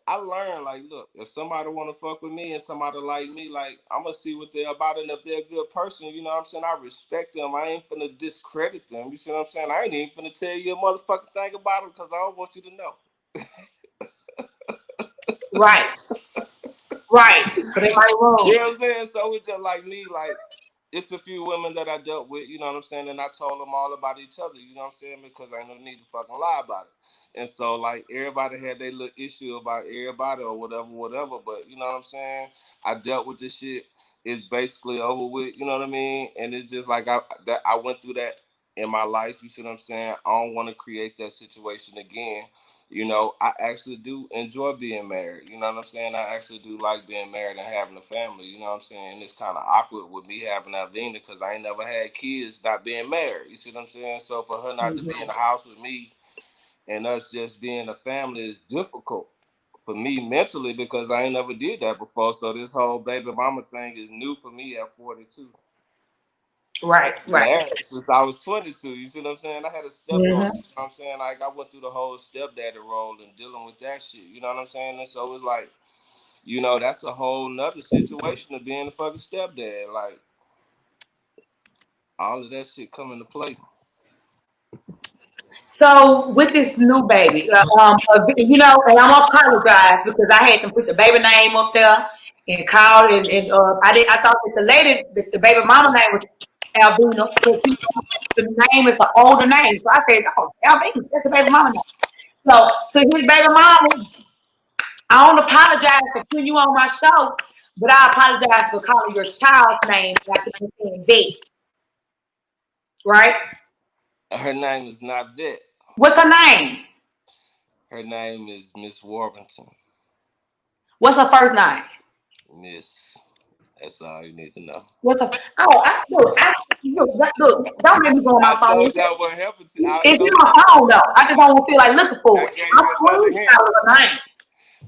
I learned like, look, if somebody want to fuck with me and somebody like me, like I'm gonna see what they're about, and if they're a good person, you know what I'm saying, I respect them. I ain't finna discredit them. You see what I'm saying? I ain't even finna tell you a motherfucking thing about them because I don't want you to know. Right. Right. Because they might You wrong. know what I'm saying? So it's just like me, like it's a few women that I dealt with, you know what I'm saying, and I told them all about each other, you know what I'm saying, because I ain't no need to fucking lie about it. And so like everybody had their little issue about everybody or whatever. But you know what I'm saying? I dealt with this shit. It's basically over with, you know what I mean? And it's just like I went through that in my life, you see what I'm saying? I don't want to create that situation again. You know, I actually do enjoy being married. You know what I'm saying? I actually do like being married and having a family. You know what I'm saying? It's kind of awkward with me having Alvina because I ain't never had kids not being married. You see what I'm saying? So for her not to be in the house with me and us just being a family is difficult for me mentally because I ain't never did that before. So this whole baby mama thing is new for me at 42. Right. Right. Married since I was 22. You see what I'm saying? I had a stepdaughter. Mm-hmm. You know what I'm saying? Like I went through the whole stepdaddy role and dealing with that shit. You know what I'm saying? And so it's like, you know, that's a whole nother situation of being a fucking stepdad. Like all of that shit come into play. So with this new baby, and I'm gonna apologize because I had to put the baby name up there and called I thought that the lady, the baby mama name was Albina, but the name is an older name. So I said, oh, Albina, that's the baby mama name. So to his baby mama, I don't apologize for putting you on my show, but I apologize for calling your child's name after you saying big, right? Her name is not Vet. What's her name? Her name is Miss Warrington. What's her first name? Miss. That's all you need to know. What's up? Oh, look, don't make me go on I my phone. told y'all what happened to I ain't It's gonna in my say phone though. I just don't feel like looking for I it. gave I'm you another hint. her name.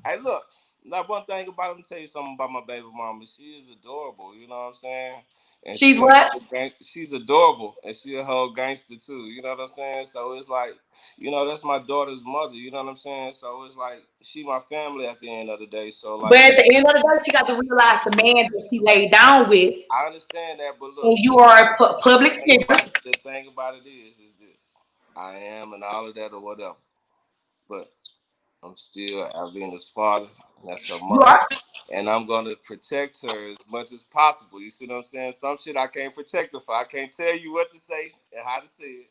Hey, look. Now, one thing about let me tell you something about my baby mama. She is adorable. You know what I'm saying? And She's what? she's adorable, and she a whole gangster too. You know what I'm saying? So it's like, you know, that's my daughter's mother. You know what I'm saying? So it's like she my family at the end of the day. So But like, at the end of the day, she got to realize the man that she laid down with, I understand that, but look, and you are a public figure. the thing about it is this: I am and all of that or whatever, but I'm still Alvina's father. And that's her You mother. are. And I'm gonna protect her as much as possible. You see what I'm saying? Some shit I can't protect her for. I can't tell you what to say and how to say it.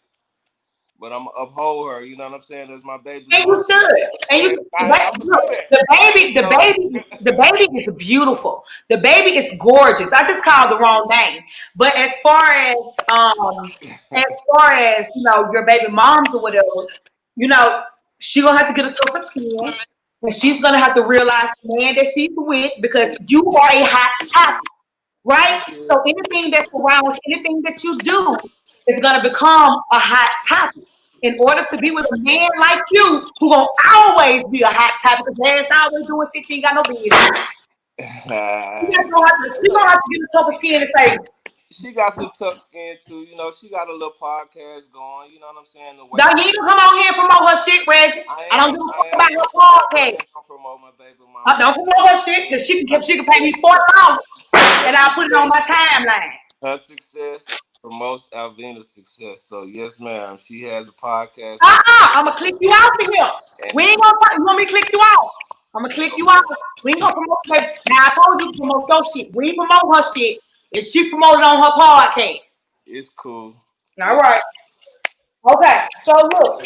But I'm gonna uphold her, you know what I'm saying? That's my baby's And you mother. should. And you And should. I'm gonna do Look, that. the I baby, ain't the baby is beautiful. The baby is gorgeous. I just called the wrong name. But as far as your baby moms or whatever, you know, she gonna have to get a tougher skin, and she's gonna have to realize the man that she's with because you are a hot topic, right? So anything that surrounds anything that you do is gonna become a hot topic. In order to be with a man like you, who gonna always be a hot topic, because man's always doing shit she ain't got no business. She Look, gonna have to get a tougher skin and say, she got some tough skin too. You know, she got a little podcast going. You know what I'm saying? The way no, you ain't gonna come on here and promote her shit, Reggie. I don't give a fuck about her I podcast. am gonna promote my baby mama. Don't promote her shit because she can pay me $40 and I'll put it on my timeline. Her success promotes Alvina's success. So yes, ma'am, she has a podcast. I'm gonna click you out for here. We ain't gonna. You want me to click you out? I'm gonna click you out. We ain't gonna promote her. Now I told you to promote your shit. We ain't promote her shit, and she promoted on her podcast. It's cool. All right. Okay. So look.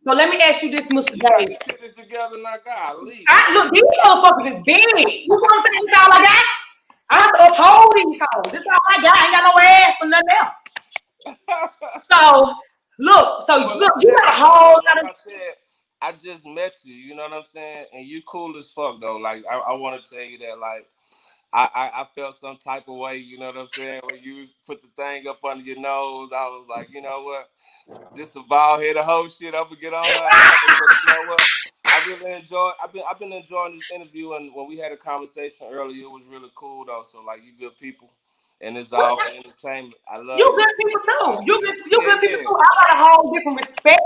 So let me ask you this, Mr. You got Dave. your titties together, now God, leave. Look, these motherfuckers is big. You know what I'm saying? That's all I got. I have to uphold these hoes. This all I got. I ain't got no ass or nothing else. So Well, look, like you got a whole lot like of. I said, I just met you. You know what I'm saying? And you cool as fuck though. Like I want to tell you that. Like I felt some type of way. You know what I'm saying? When you put the thing up under your nose, I was like, you know what? This a bald headed hoe shit. I'm gonna get on her ass. But you know what? I really enjoy. I've been enjoying this interview, and when we had a conversation earlier, it was really cool though. So like, you good people, and it's all for entertainment. I love You you. good people too. You Yeah, good people yeah. too. I got a whole different respect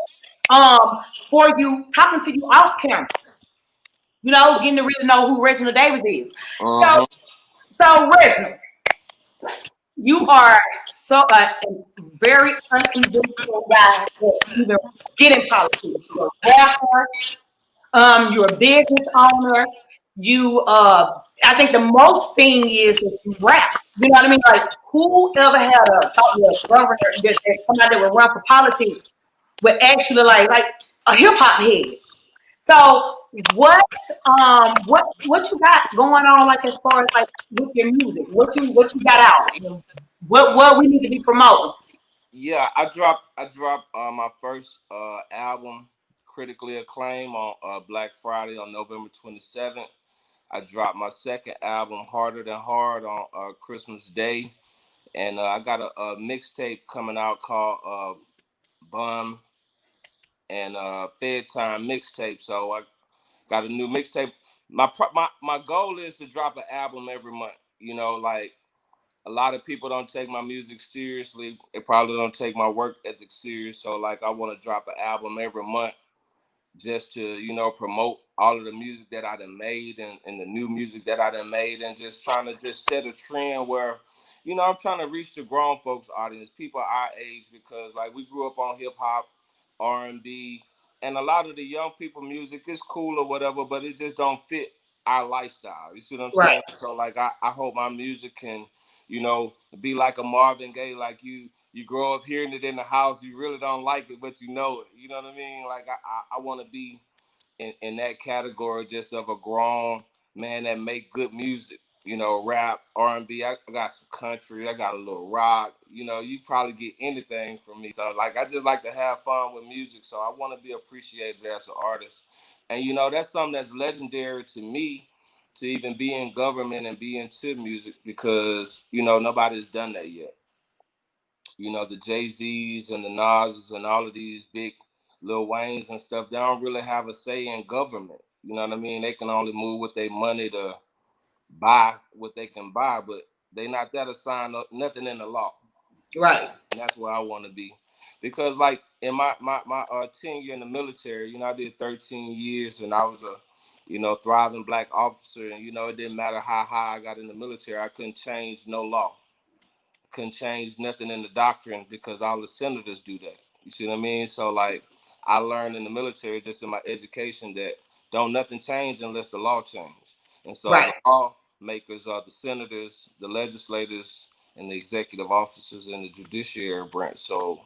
for you talking to you off camera. Getting to really know who Reginald Davis is. So Uh-huh. so Reginald, you are a very unconventional guy to even get in politics. You're a rapper, you're a business owner, you I think the most thing is that you rap. You know what I mean? Like, who ever had a thought of a governor that somebody that would run for politics would actually like a hip hop head? So what you got going on like as far as like with your music? What you got out and what we need to be promoting? Yeah, I dropped my first album, critically acclaimed, on Black Friday on November 27th. I dropped my second album, Harder Than Hard, on Christmas Day, and I got a mixtape coming out called Bahn and Fed Time mixtape. So I got a new mixtape. My goal is to drop an album every month. You know, like a lot of people don't take my music seriously. They probably don't take my work ethic serious. So like I want to drop an album every month just to, promote all of the music that I done made and the new music that I done made, and just trying to just set a trend where, I'm trying to reach the grown folks audience, people our age, because like we grew up on hip hop, R&B, and a lot of the young people music is cool or whatever, but it just don't fit our lifestyle. You see what I'm Right, saying? So like I hope my music can, be like a Marvin Gaye, like you grow up hearing it in the house, you really don't like it, but you know it. You know what I mean? Like I want to be in that category, just of a grown man that make good music. Rap, R&B. I got some country. I got a little rock. You probably get anything from me. So like I just like to have fun with music. So I want to be appreciated as an artist. And that's something that's legendary to me, to even be in government and be into music, because nobody's done that yet. The Jay-Z's and the Nas's and all of these big Lil Wayne's and stuff, they don't really have a say in government. You know what I mean? They can only move with their money to buy what they can buy, but they not that assigned nothing in the law. right, And that's where I want to be. Because like in my tenure in the military, I did 13 years, and I was a thriving black officer, and it didn't matter how high I got in the military, I couldn't change no law, couldn't change nothing in the doctrine, because all the senators do that. You see what I mean? So like I learned in the military, just in my education, that don't nothing change unless the law change. And so right. the lawmakers are the senators, the legislators, and the executive officers in the judiciary branch. So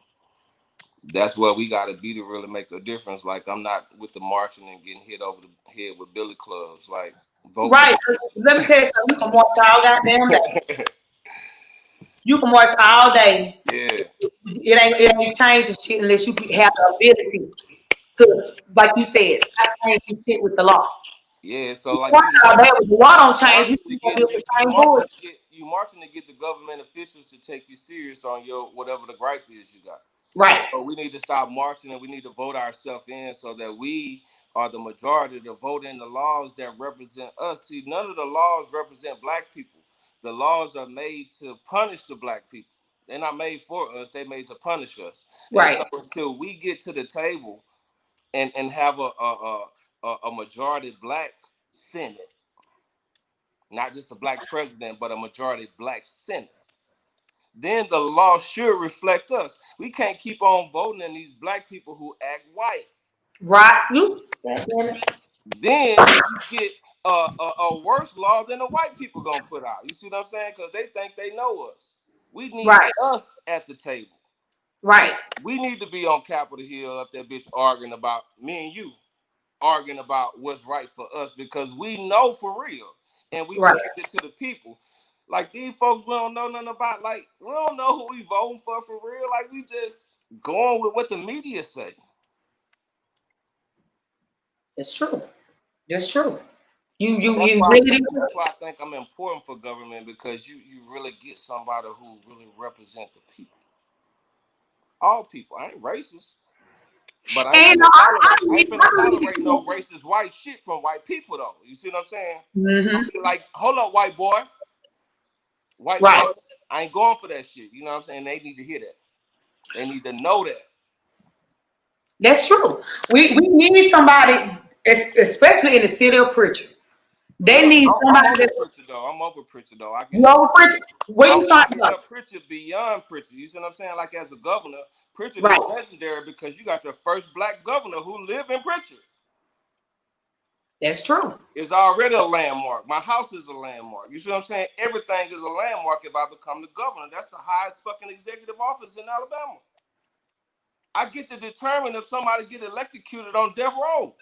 that's where we got to be to really make a difference. Like I'm not with the marching and getting hit over the head with billy clubs. Like vote for Right. Let me tell you something. You can march all goddamn day. You can march all day. yeah. It ain't changing shit unless you have the ability to, like you said, stop changing shit with the law. Yeah, so You like march all day, but the law don't change. We still gonna deal with the same bullshit. you marching to get the government officials to take you serious on your whatever the gripe is you got. Right, So we need to stop marching, and we need to vote ourselves in, so that we are the majority to vote in the laws that represent us. See, none of the laws represent black people. The laws are made to punish the black people. They're not made for us. They're made to punish us. And right, so until we get to the table and have a majority black Senate, not just a black president, but a majority black Senate, then the law should reflect us. We can't keep on voting in these black people who act white. right. You, goddamn it. Then you get a worse law than the white people gonna put out. You see what I'm saying? Because they think they know us. We need Right, us at the table. right, We need to be on Capitol Hill up there, bitch, arguing about me and you, arguing about what's right for us, because we know for real, and we right. telling it to the people. Like these folks, we don't know nothing about. Like we don't know who we voting for real. Like we just going with what the media say. That's true. That's true. You, So you, that's you why really do. that's why I think I'm important for government, because you really get somebody who really represent the people, all people. I ain't racist, but And I ain't finna I believe tolerate no racist white shit from white people though. You see what I'm saying? hmm. Like, hold up, white boy, white Right. brother. I ain't going for that shit. You know what I'm saying? They need to hear that. They need to know that. That's true. We need somebody, especially in the city of Prichard. They Yeah, need I'm somebody over that Pritchard though. I'm over Pritchard though. I you can over Prichard. Where you I starting can from? help Pritchard beyond Pritchard. You see what I'm saying? Like as a governor, Pritchard is Right. legendary because you got your first black governor who lived in Pritchard. That's true. It's already a landmark. My house is a landmark. You see what I'm saying? Everything is a landmark if I become the governor. That's the highest fucking executive office in Alabama. I get to determine if somebody get electrocuted on death row.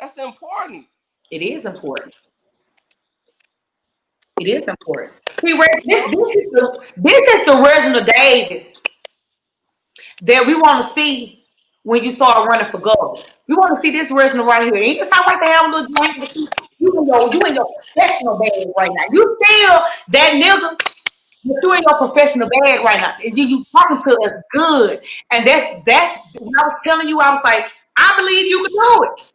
That's important. It is important. It is important. See, this is the Reginald Davis that we want to see when you start running for governor. We want to see this Reginald right here. Ain't it sound like they have a little drink, but you in your professional bag right now. You still that nigga, but you in your professional bag right now. And you talking to us good. And that's when I was telling you, I was like, I believe you can do it.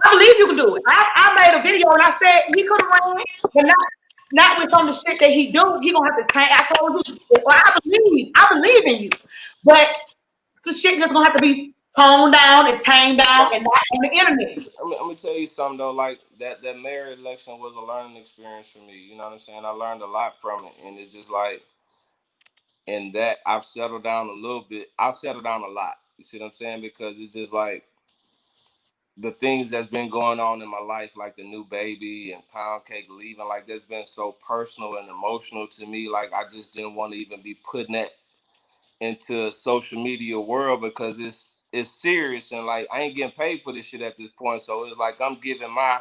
I believe you can do it. I made a video and I said he could have ran, but not with some of the shit that he do. He gonna have to tank. I told you, well, I believe in you, but the shit just gonna have to be toned down and tamed down and not on the internet. Let me tell you something though. Like that mayor election was a learning experience for me. You know what I'm saying? I learned a lot from it, and it's just like in that I've settled down a little bit. I've settled down a lot. You see what I'm saying? Because it's just like the things that's been going on in my life, like the new baby and pound cake leaving, like that's been so personal and emotional to me. Like I just didn't want to even be putting that into social media world because it's serious and like I ain't getting paid for this shit at this point. So it's like I'm giving my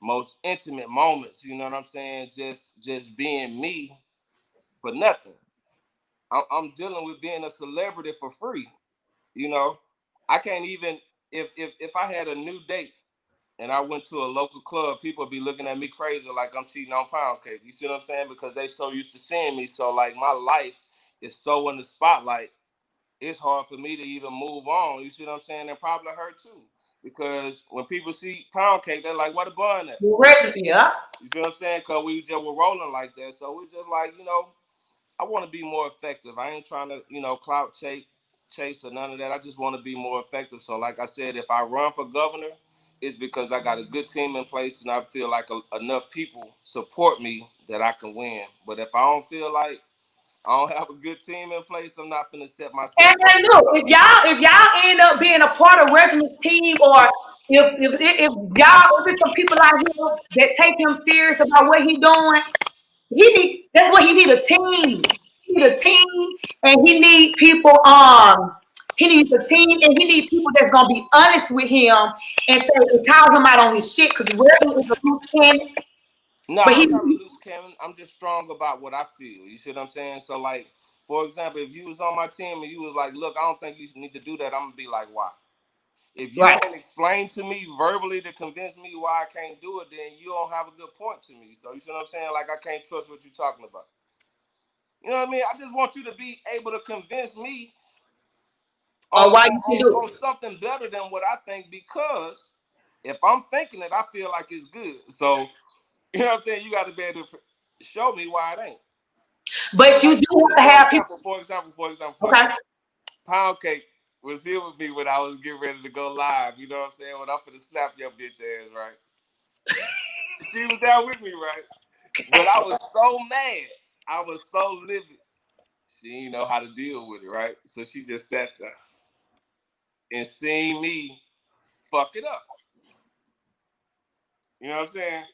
most intimate moments, you know what I'm saying? Just being me for nothing. I'm dealing with being a celebrity for free, you know. I can't even if I had a new date and I went to a local club, people would be looking at me crazy like I'm cheating on pound cake. You see what I'm saying? Because they so used to seeing me. So like my life is so in the spotlight, it's hard for me to even move on. You see what I'm saying? And probably her too. Because when people see pound cake, they're like, what a bun at? Yeah. You see what I'm saying? Because we just were rolling like that. So we just like, I want to be more effective. I ain't trying to, clout chase or none of that. I just want to be more effective. So like I said, if I run for governor, it's because I got a good team in place and I feel like enough people support me that I can win. But if I don't feel like I don't have a good team in place, I'm not going to set myself up. And look, if y'all end up being a part of Reginald's team, or if if it's some people out here that take him serious about what he's doing, that's what he need a team. He need a team, and he need people. He needs a team, and he needs people that's gonna be honest with him and say and call him out on his shit. Because Reginald is a loose cannon, No, but I'm not a loose cannon. I'm just strong about what I feel. You see what I'm saying? So, like, for example, if you was on my team and you was like, look, I don't think you need to do that, I'm going to be like, why? If you right. can't explain to me verbally to convince me why I can't do it, then you don't have a good point to me. So, you see what I'm saying? Like, I can't trust what you're talking about. You know what I mean? I just want you to be able to convince me Or why you can do on something better than what I think, because if I'm thinking it, I feel like it's good. So, you know what I'm saying? You got to be able to show me why it ain't. it. But you Like, do have to have people. for example, Okay. Pound Cake was here with me when I was getting ready to go live. You know what I'm saying? When I'm finna slap your bitch ass, right? She was there with me, right? But I was so mad. I was so livid. She didn't know how to deal with it, right? So she just sat there and seen me fuck it up. You know what I'm saying?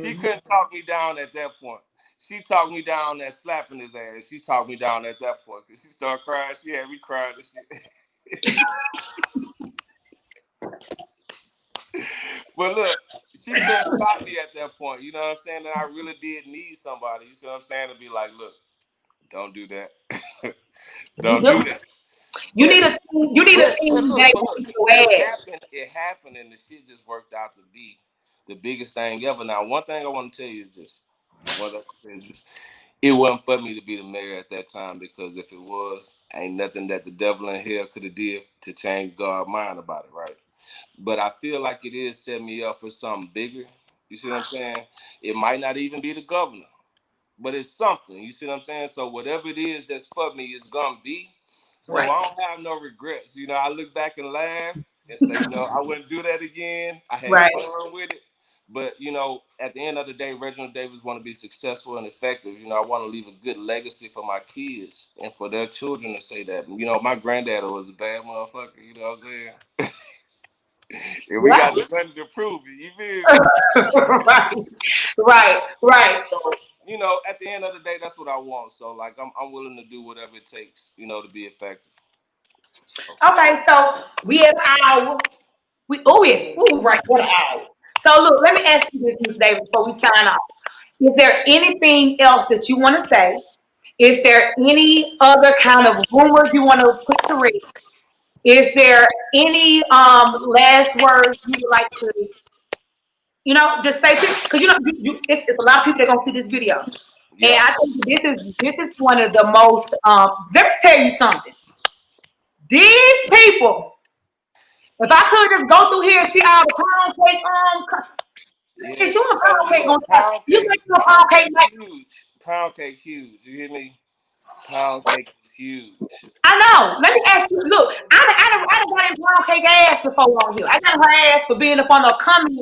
She couldn't talk me down at that point. She talked me down at slapping his ass. She talked me down at that point because she started crying. She had me crying and shit. But look, she couldn't stop me at that point. You know what I'm saying? And I really did need somebody. You see what I'm saying? To be like, look, don't do that. Don't do that. You But need a team. You need a team that can keep your ass. it happened, and the shit just worked out to be the biggest thing ever. Now, one thing I want to tell you is this. It wasn't for me to be the mayor at that time, because if it was, ain't nothing that the devil in hell could have did to change God's mind about it, right? But I feel like it is setting me up for something bigger. You see what I'm saying? It might not even be the governor, but it's something. You see what I'm saying? So whatever it is that's for me, it's gonna be. So Right. I don't have no regrets. I look back and laugh and say, I wouldn't do that again. I had Right. fun with it. But at the end of the day, Reginald Davis want to be successful and effective. I want to leave a good legacy for my kids and for their children to say that. My granddad was a bad motherfucker. You know what I'm saying? And we got nothing to prove it. You feel me? Right, right, right. So, you know, at the end of the day, that's what I want. So, like, I'm willing to do whatever it takes, you know, to be effective. So, Okay, so we have our right, what an hour. So look, let me ask you this, Ms. Davis, before we sign off. Is there anything else that you want to say? Is there any other kind of rumors you want to put to rest? Is there any last words you would like to, just say? Because it's a lot of people that gonna see this video, and yeah, I think this is one of the most. Let me tell you something. These people, if I could just go through here and see all the pound cake, is yeah. you a pound cake Look, gonna start? You think you a pound pound cake? cake is huge. Pound cake huge. You hear me? Pound cake is huge. I know. Let me ask you. Look, I done got in pound cake ass before on here. I got her ass for being up on a comment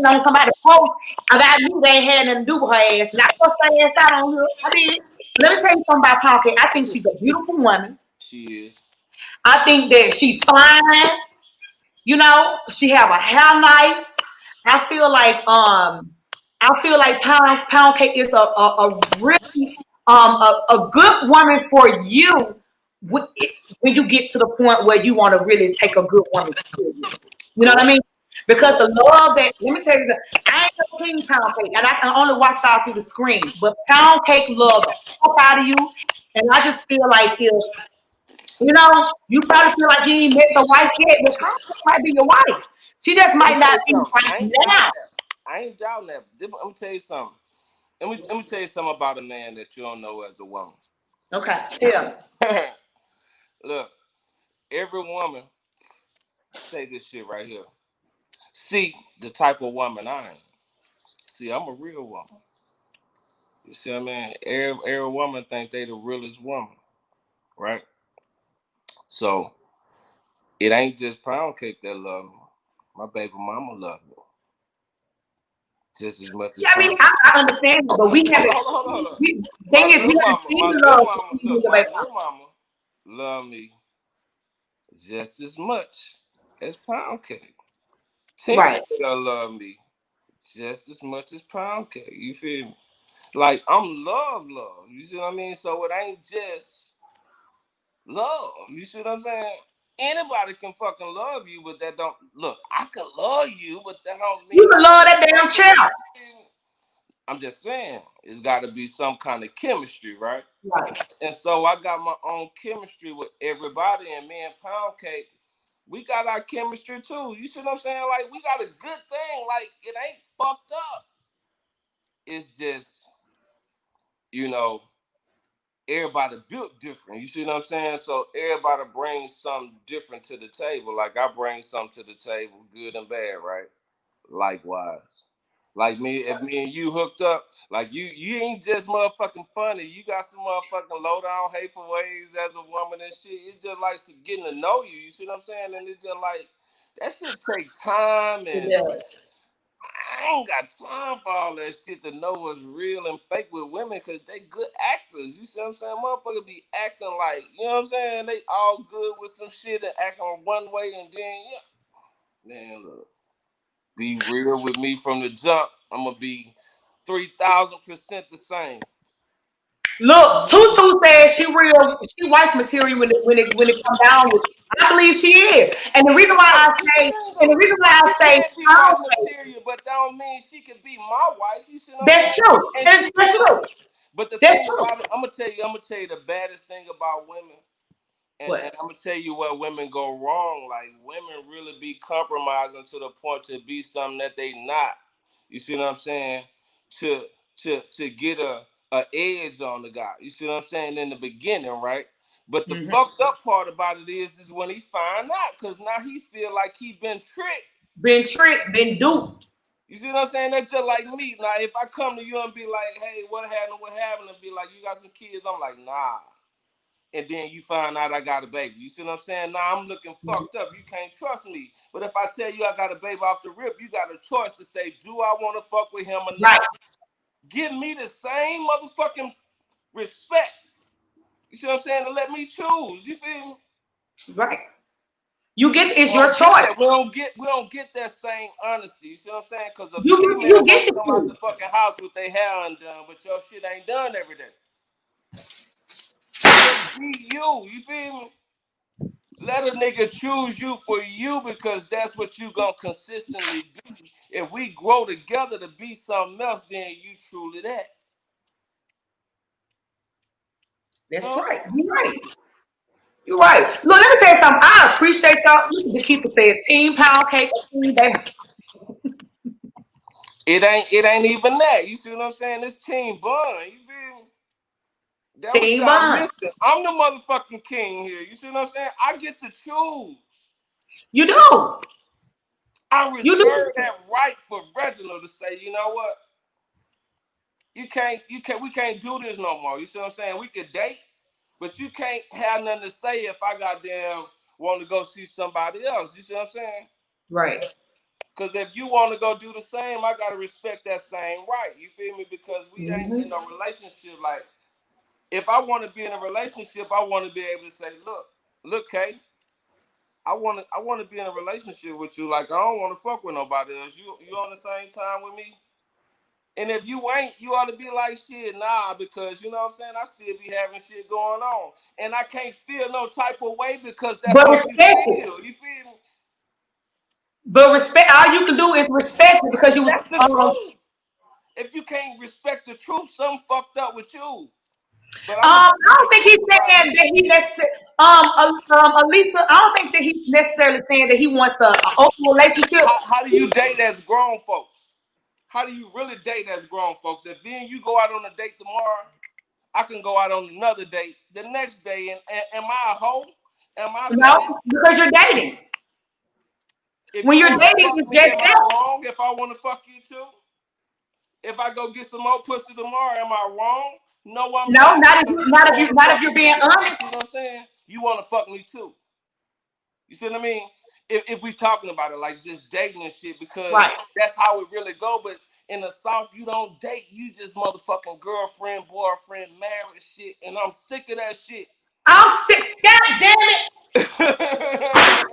on somebody's post about me. They ain't had nothing to do with her ass, and I cussed her ass out on here. I did. Let me tell you something about pound cake. I think she's a beautiful woman. She is. I think that she's fine. She have a hair nice. I feel like pound cake is a really a good woman for you when you get to the point where you want to really take a good woman serious. You know what I Correct. mean? Because the Correct. love that let me tell you that I ain't no king pound cake, and I can only watch y'all through the screen. But pound cake love the fuck out of you, and I just feel like if you probably feel like you ain't met the wife yet, but pound cake might be your wife. She just Let me might tell not you be something. right I ain't doubting now. that. I ain't doubting that. Let me tell you something. Let me tell you something about a man that you don't know as a woman. Okay, yeah. Look, every woman say this shit right here. See the type of woman I am. See, I'm a real woman. You see what I mean? Every woman think they the realest woman, right? So it ain't just pound cake that love me. My baby mama love me just as much as Yeah, I pound. mean, I understand, but we haven't. Hold on. The thing is, we haven't seen My the good love. mama, look, my good mama love me just as much as pound cake. Tinker Right. love me just as much as pound cake. You feel me? Like I'm love. You see what I mean? So it ain't just love. You see what I'm saying? Anybody can fucking love you, but that don't look. I can love you, but that don't You mean can I love want that to damn fuck with you. child. I'm just saying, it's got to be some kind of chemistry, right? Right. And so I got my own chemistry with everybody, and me and Pound Cake, we got our chemistry too. You see what I'm saying? Like we got a good thing. Like it ain't fucked up. It's just, you know, everybody built different. You see what I'm saying? So everybody brings something different to the table. Like I bring something to the table, good and bad, right? Likewise. Like me, if me and you hooked up, like you ain't just motherfucking funny. You got some motherfucking low down hateful ways as a woman and shit. It's just like getting to know you. You see what I'm saying? And it's just like that shit take time, It and does. I ain't got time for all that shit to know what's real and fake with women because they good actors. You see what I'm saying? Motherfuckers be acting like, you know what I'm saying? They all good with some shit and act on one way and then, yeah. Man, look, be real with me from the jump. I'm going to be 3,000% the same. Look, Tutu says she wife material when it comes down with. I believe she is, and the reason why Look, I here's the say, thing and the though. reason why I She say, can be wife material, but that don't mean she can be my wife. You see what I'm that's saying? true. And That's she true. could. But the That's thing true. about it, I'm gonna tell you the baddest thing about women, and What? I'm gonna tell you where women go wrong. Like women really be compromising to the point to be something that they not. You see what I'm saying? To to get a edge on the guy. You see what I'm saying in the beginning, right? But the Mm-hmm. fucked up part about it is when he find out, cause now he feel like he been tricked. Been tricked, been duped. You see what I'm saying? That's just like me. Now, if I come to you and be like, "Hey, what happened? What happened?" and be like, "You got some kids?" I'm like, "Nah." And then you find out I got a baby. You see what I'm saying? Now I'm looking fucked up. You can't trust me. But if I tell you I got a baby off the rip, you got a choice to say, do I want to fuck with him or Right. not? Give me the same motherfucking respect. You see what I'm saying? To let me choose. You feel me? Right. It's We your don't get choice. that. We don't get that same honesty. You see what I'm saying? Because a You female get want the to come out the truth. fucking house with their hair undone, but your shit ain't done every day. Just be you. You feel me? Let a nigga choose you for you because that's what you gonna consistently be. If we grow together to be something else, then you truly that. You That's know what I'm right. saying? You're right. You're right. Look, let me tell you something. I appreciate y'all. Listen to Keith say team pound cake or team baby. It ain't even that. You see what I'm saying? It's team Bahn. You feel me? That what Team y'all Bahn. missing. I'm the motherfucking king here. You see what I'm saying? I get to choose. You do. I You reserve do. that right for Reginald to say, you know what? We can't do this no more. You see what I'm saying? We could date, but you can't have nothing to say if I goddamn want to go see somebody else. You see what I'm saying? Right. Because if you want to go do the same, I gotta respect that same right. You feel me? Because we ain't Mm-hmm. in a relationship. Like, if I want to be in a relationship, I want to be able to say, look, Kay, I want to be in a relationship with you. Like, I don't want to fuck with nobody else. You on the same time with me? And if you ain't, you ought to be like, shit, nah, because you know what I'm saying? I still be having shit going on. And I can't feel no type of way because that's But how you respect it. feel. You feel me? But respect. All you can do is respect it because you was. That's the truth. If you can't respect the truth, something fucked up with you. But I'm gonna I tell you don't the think truth he's about saying me. that he necessarily. Alisa, I don't think that he's necessarily saying that he wants a open relationship. How do you date as grown folks? How do you really date as grown folks? If then you go out on a date tomorrow, I can go out on another date the next day. And am I a hoe? Am I No, bad? because you're dating. If When you you're want to dating, fuck it's me, just am I that. wrong if I want to fuck you too? If I go get some more pussy tomorrow, am I wrong? No, I'm No, not. not if Because you, you not if want you, to not if fuck you're me being too. You honest. see what I'm saying? You want to fuck me too. You see what I mean? If we talking about it like just dating and shit, because Right. that's how it really go. But in the South, you don't date. You just motherfucking girlfriend, boyfriend, married shit. And I'm sick of that shit. I'm sick. God damn it.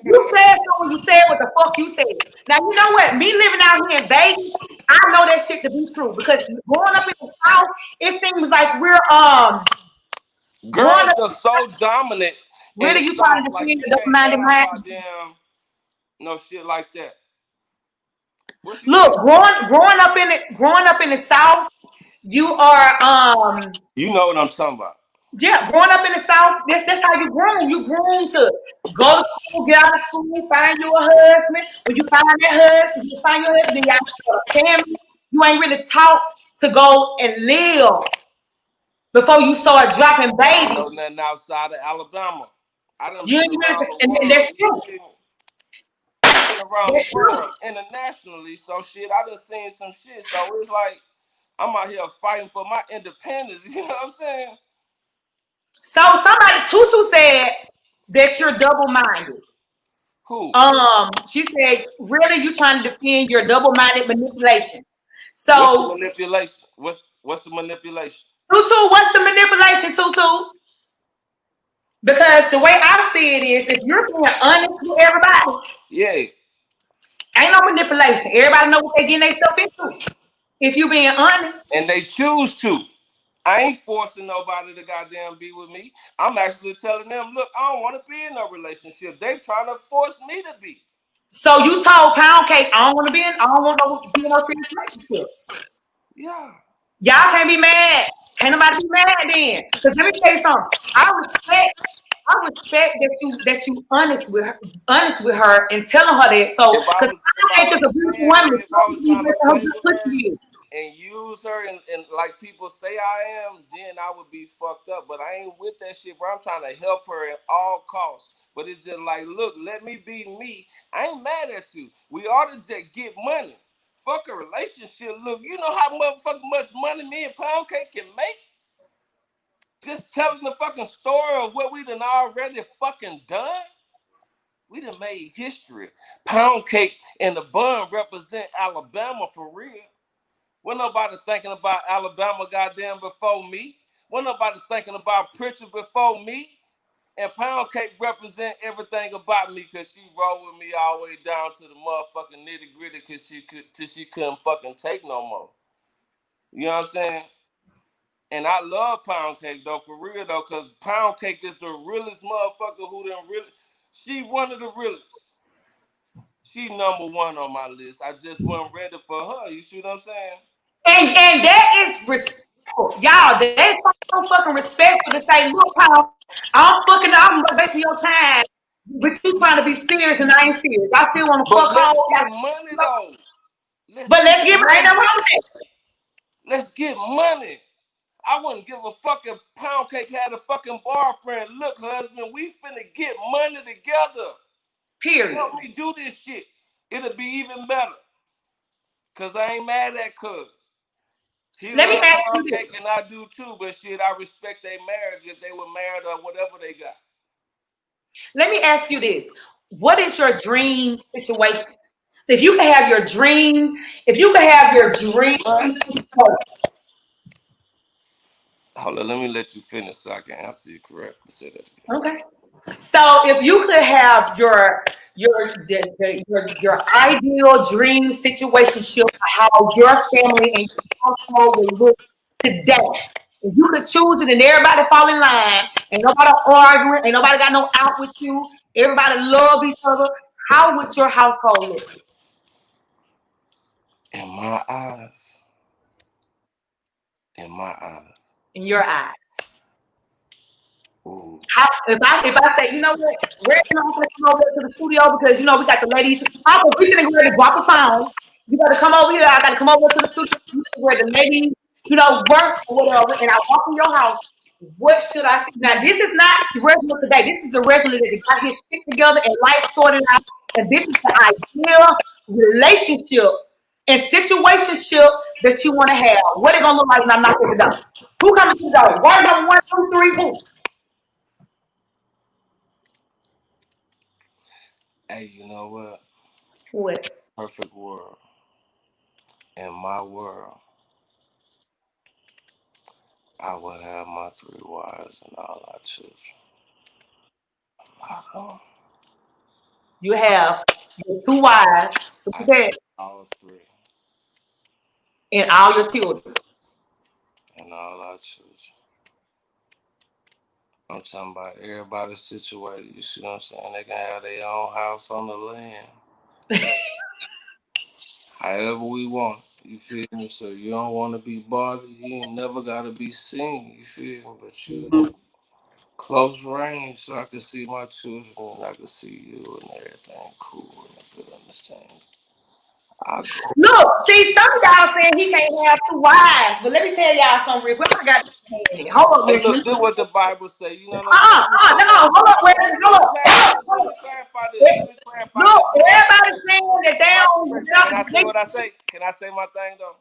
You said so when you said what the fuck you said. Now you know what? Me living out here in Vegas, I know that shit to be true because growing up in the South, it seems like we're growing Girls up. are so dominant in Really, the you trying South. to Like defend you the can't double-minded have man? goddamn no shit like that. What you say? Look, growing up in the South, you are You know what I'm talking about. yeah, growing up in the South, that's how you groom. You groom to go to school, get out of school, find you a husband. When you find that husband, you find your husband, then you have to start a family. You ain't really taught to go and live before you start dropping I don't know babies. nothing outside of Alabama. I done You been ain't around really, the and world. that's true. I've been around the That's true. world internationally. So shit, I done seen some shit. So it's like I'm out here fighting for my independence. You know what I'm saying? So somebody Tutu said that you're double-minded. Who? She said, really, you trying to defend your double-minded manipulation. What's the So, manipulation? What's the manipulation? Tutu, what's the manipulation, Tutu? Because the way I see it is, if you're being honest with everybody, Yeah. ain't no manipulation. Everybody know what they getting themselves into. If you being honest. And they choose to. I ain't forcing nobody to goddamn be with me. I'm actually telling them, look, I don't want to be in no relationship. They trying to force me to be. So you told Pound Cake, I don't want to be in no serious relationship. Yeah. Y'all can't be mad. Can't nobody be mad then. Because let me tell you something. I respect that you honest with her and telling her that. So, If I because was if Pound I Cake was is a beautiful playing woman. her, And if I so was many trying to people her play good with pussy her is. and use her and like people say I am, then I would be fucked up. But I ain't with that shit, bro. I'm trying to help her at all costs. But it's just like, look, let me be me. I ain't mad at you. We ought to just get money. Fuck a relationship. Look, you know how motherfucking much money me and Pound Cake can make? Just telling the fucking story of what we done already fucking done. We done made history. Pound Cake and the Bun represent Alabama for real. Wasn't nobody thinking about Alabama goddamn before me. Wasn't nobody thinking about Prichard before me. And Pound Cake represent everything about me because she rolled with me all the way down to the motherfucking nitty gritty because she couldn't fucking take no more. You know what I'm saying? And I love Pound Cake though, for real though, because Pound Cake is the realest motherfucker who done really. She one of the realest. She number one on my list. I just wasn't ready for her. You see what I'm saying? And that is respectful. Y'all, there's some fucking respect for to say, look, Paul, I'm wasting your time with you trying to be serious and I ain't serious. I still want to But fuck let's home. get money though. But let's get money. Ain't no wrong with that. Let's get money. I wouldn't give a fucking Pound Cake had a fucking boyfriend. Look, husband, we finna get money together. Period. Help me do this shit. It'll be even better. Cause I ain't mad at cuz. He Let me loves ask Pound you Cake this. and I do too, but shit, I respect their marriage if they were married or whatever they got. Let me ask you this. What is your dream situation? If you could have your dream, situation. Hold on, let me let you finish so I can answer you correctly. Say that again. Okay. So if you could have your ideal dream situation, how your family and your household will look today, if you could choose it and everybody fall in line, and nobody arguing, and nobody got no out with you, everybody love each other, how would your household look In my eyes, in my eyes. in your eyes? Ooh. How, if I say, you know what, we're not gonna come over to the studio because we got the ladies. We can go to drop a phone. You gotta come over here. I gotta come over to the studio where the ladies, work or whatever. And I walk in your house. What should I see? Now this is not the regular today. This is the regular that got his shit together and life sorted out. And this is the ideal relationship and situationship that you want to have. What it gonna look like when I'm knocking the door? Who coming to the door? Word number 1, 2, 3, who? Hey, you know what? What? Perfect world. In my world, I would have my 3 wives and all our children. I don't. You have your 2 wives, I all 3 and all your children. and all our children. I'm talking about everybody situated. You see what I'm saying? They can have their own house on the land. However we want. You feel me? So you don't want to be bothered. You ain't never got to be seen. You feel me? But you close range so I can see my children and I can see you and everything cool and a good understanding. I go. Look, see, some of y'all saying he can't have 2 wives, but let me tell y'all something real quick. I got hold up, Hey, Richmond. look, do what the Bible say. You know what I'm saying? No, hold up, Richmond, hold up, Let me clarify this. Let me clarify Look, this. You know what everybody's I'm saying? saying that they Can I say don't what I say? Can I say my thing though?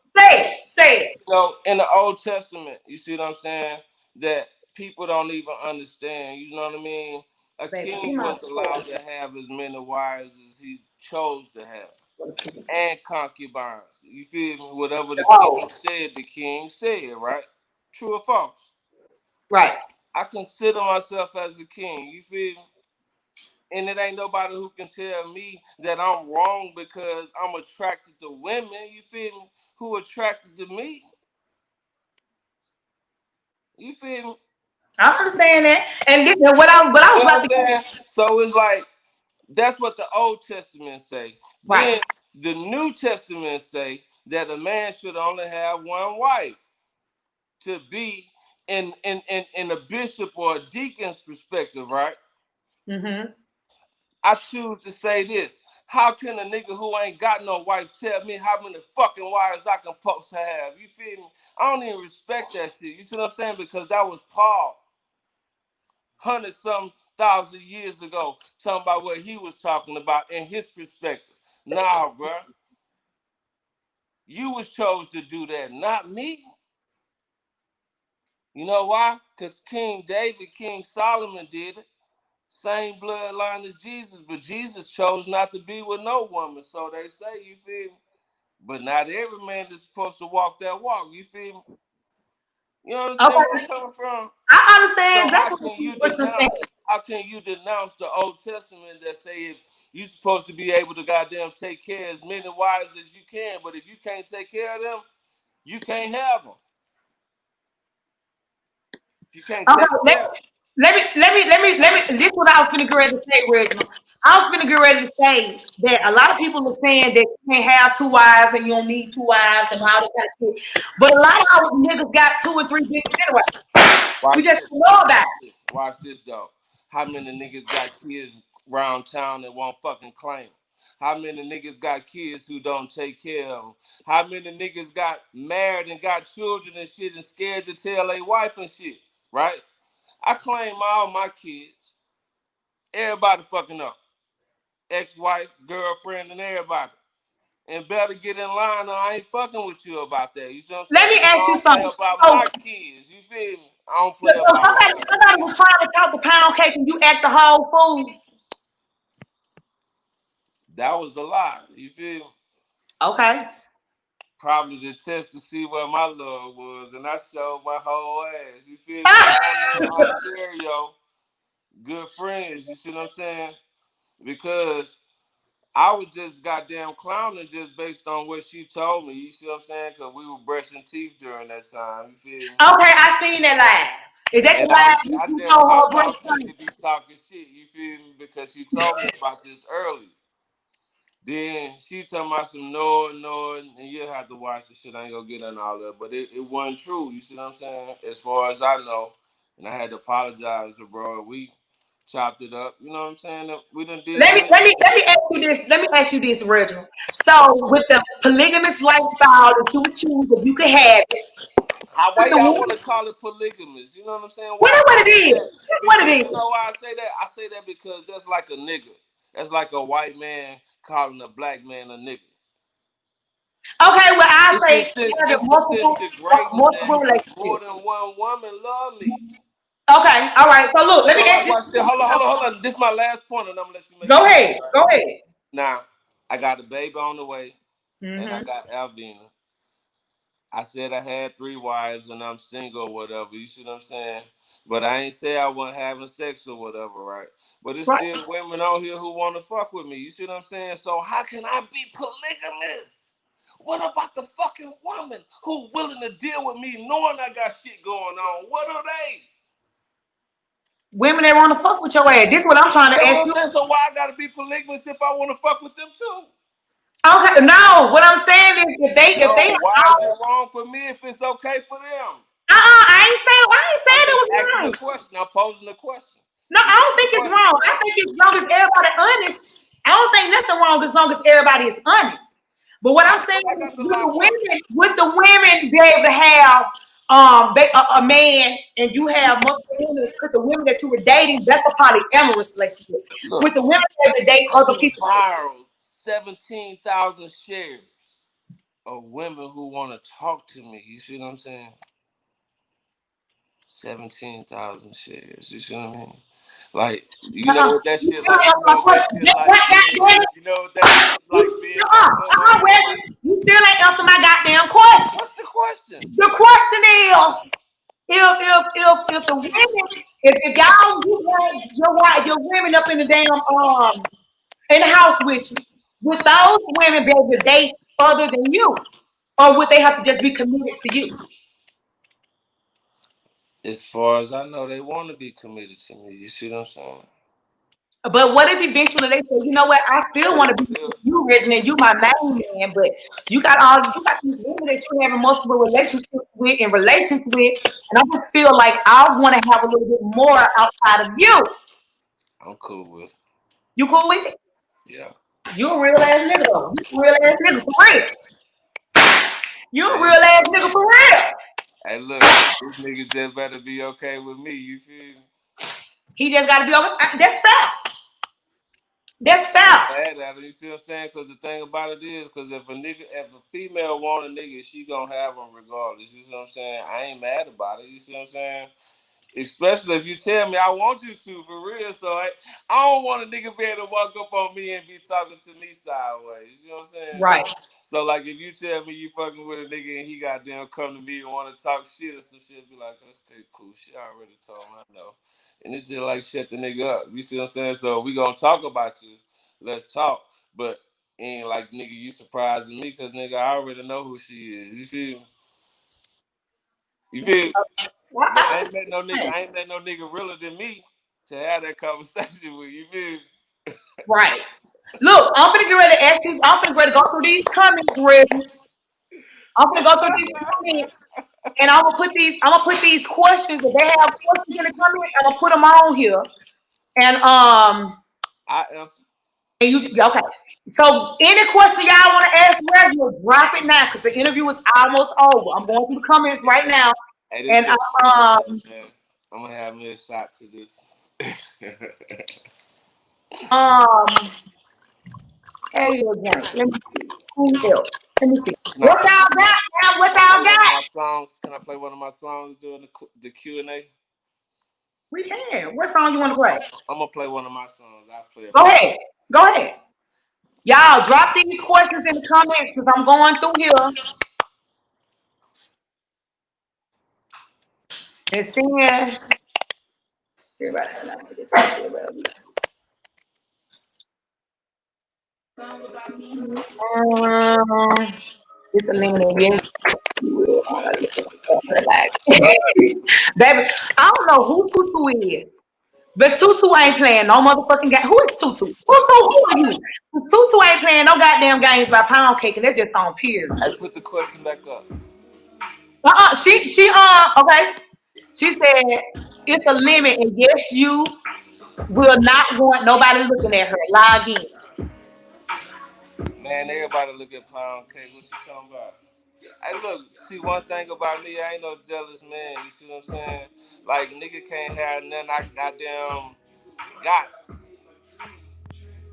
say it. You know, in the Old Testament, you see what I'm saying? That people don't even understand. You know what I mean? A Baby, king was allowed to have as many wives as he chose to have, and concubines. You feel me? Whatever the king said, right? True or false? Right. I consider myself as a king. You feel me? And it ain't nobody who can tell me that I'm wrong because I'm attracted to women. You feel me? Who attracted to me? You feel me? I understand that. And this is what I You was know about what to I'm saying? So it's like that's what the Old Testament say. right. Then the New Testament say that a man should only have one wife to be in a bishop or a deacon's perspective, right? Mm-hmm. I choose to say this. How can a nigga who ain't got no wife tell me how many fucking wives I can supposed to have? You feel me? I don't even respect that shit. You see what I'm saying? Because that was Paul, 100-some thousand years ago, talking about what he was talking about in his perspective. Nah, bro. You was chose to do that, not me. You know why? Because King David, King Solomon did it. Same bloodline as Jesus, but Jesus chose not to be with no woman. So they say, you feel me? But not every man is supposed to walk that walk. You feel me? You understand where I'm Okay. coming from? I understand So how exactly can you what you're deny? saying. How can you denounce the Old Testament that say if you supposed to be able to goddamn take care of as many wives as you can, but if you can't take care of them, you can't have them. If you can't Okay, take care of them. this is what I was gonna get ready to say, Reginald. I was gonna get ready to say that a lot of people are saying that you can't have two wives and you don't need two wives and all that kind of shit. But a lot of our niggas got two or three bitches anyway. We Watch just this. know about Watch it. this. Watch this, though. How many niggas got kids around town that won't fucking claim 'em? How many niggas got kids who don't take care of them? How many niggas got married and got children and shit and scared to tell their wife and shit, right? I claim all my kids. Everybody fucking up. Ex-wife, girlfriend, and everybody. And better get in line or I ain't fucking with you about that. You see what I'm Let saying? me Because I ask you don't play something. about So, my kids. You feel me? I don't so play about my kids. somebody was trying to talk the pound cake and you act the whole fool. That was a lot. You feel me? Okay. Probably to test to see where my love was, and I showed my whole ass. You feel me? Down there in Ontario, good friends. You see what I'm saying? Because I was just goddamn clowning just based on what she told me. You see what I'm saying? Because we were brushing teeth during that time. You feel me? Okay, I seen that live. Is that the And live you told I her thought she breast? could be talking shit. You feel me? Because she told me about this early. Then she talking about some no, and you'll have to watch the shit. I ain't gonna get into all that, but it wasn't true. You see what I'm saying? As far as I know, and I had to apologize to bro. We chopped it up. You know what I'm saying? We done did Let me good. let me let me ask you this. Let me ask you this, Reginald. So with the polygamous lifestyle that you would choose, if you could have it, Why with the y'all want women, to call it polygamous? You know what I'm saying? what Why is what I it say is? that? That's what Because it you is. know why I say that? I say that because that's like a nigga. That's like a white man calling a black man a nigga. Okay, well I say having It's the sense degrading that multiple more relationships. than one woman love me. Okay, all right. So look, let me So ask like, you. watch this. Hold on. This is my last point, and I'm gonna let you make Go your point. ahead. Go ahead. Now, I got a baby on the way, and I Mm-hmm. got Alvina. I said I had 3 wives, and I'm single or whatever. You see what I'm saying? But I ain't say I wasn't having sex or whatever, right? But it's Right. still women on here who want to fuck with me. You see what I'm saying? So how can I be polygamous? What about the fucking woman who willing to deal with me knowing I got shit going on? What are they? Women that want to fuck with your ass. This is what I'm trying to That's ask what I'm you. saying. So why I gotta be polygamous if I want to fuck with them too? Okay, no. What I'm saying is, if they No, why is all, it wrong for me if it's okay for them? I ain't saying I'm it just was asking a wrong. question. I'm posing a question. No, Is I it don't think too it's much to wrong. I think ask? as long as everybody honest, I don't think nothing wrong as long as everybody is honest. But what I'm Why saying do I is, got to lie first? would the women be able to have a man and you have multiple women because the women that you were dating, that's a polyamorous relationship. Look, With the women be able to date I other just people. borrowed 17,000 shares of women who want to talk to me. You see what I'm saying? 17,000 shares. You see what I mean? Like, you know what that You shit still like? ain't You answer know my what that question. shit like being? Goddamn it. You know what that shit You, like being gonna come on here like? Reggie, you still ain't answer my goddamn question. What's the question? The question is, if the women, if y'all you had your women up in the damn in the house with you, would those women be able to date other than you, or would they have to just be committed to you? As far as I know, they want to be committed to me. You see what I'm saying? But what if eventually they say, you know what, I still But want to be with you, Reggie, and you my main man, but you got these women that you having multiple relationships with and relations with, and I just feel like I want to have a little bit more outside of you. I'm cool with it. You cool with it? Yeah. You a real ass nigga though. You a real ass nigga for real. You a real Hey, ass nigga for real. hey, look, this nigga just better be okay with me. You feel me? He just got to be okay. That's fair. That's I ain't fair. mad at him. You see what I'm saying? Because the thing about it is, because if a female want a nigga, she gonna have him regardless. You see what I'm saying? I ain't mad about it. You see what I'm saying? Especially if you tell me I want you to for real. So I don't want a nigga be able to walk up on me and be talking to me sideways. You know what I'm saying? Right. So like if you tell me you fucking with a nigga and he goddamn come to me and want to talk shit or some shit, be like, that's okay, cool. Shit, I already told him I know. And it's just like shut the nigga up. You see what I'm saying? So we gonna talk about you. Let's talk. But ain't like nigga, you surprising me because nigga, I already know who she is. You feel? You feel? Well, But I ain't met no nigga. I ain't met no nigga realer than me to have that conversation with you. Feel? right. Look, I'm gonna get ready to ask you. I'm gonna get ready to go through these comments, Reggie. I'm gonna go through these comments, and I'm gonna put these questions. If they have questions in the comments, I'm gonna put them on here. And I answer. and you okay? So any question y'all want to ask Reginald, drop it now because the interview is almost over. I'm going through the comments right now, Hey, this and shit man. I'm gonna have me a shot to this. um, hey, you a drink. Let me see. Who else? Let me see. Can I What play y'all got now? What y'all one of got? my songs? Can I play one of my songs during the Q&A? We can. What song you want to play? I'm gonna play one of my songs. I'll play it Go for ahead. Go ahead. Y'all drop these questions in the comments because I'm going through here and seeing. Everybody, it's eliminated. Like, baby, I don't know who Tutu is, but Tutu ain't playing no motherfucking game. Who is Tutu? Tutu, who are you? Tutu ain't playing no goddamn games by pound cake, and they're just on period. I put the question back up. She okay. She said it's a limit, and yes, you will not want nobody looking at her. Log in. Man, everybody look at pound cake. What you talking about? Hey, look, see one thing about me, I ain't no jealous man. You see what I'm saying? Like nigga can't have nothing I goddamn got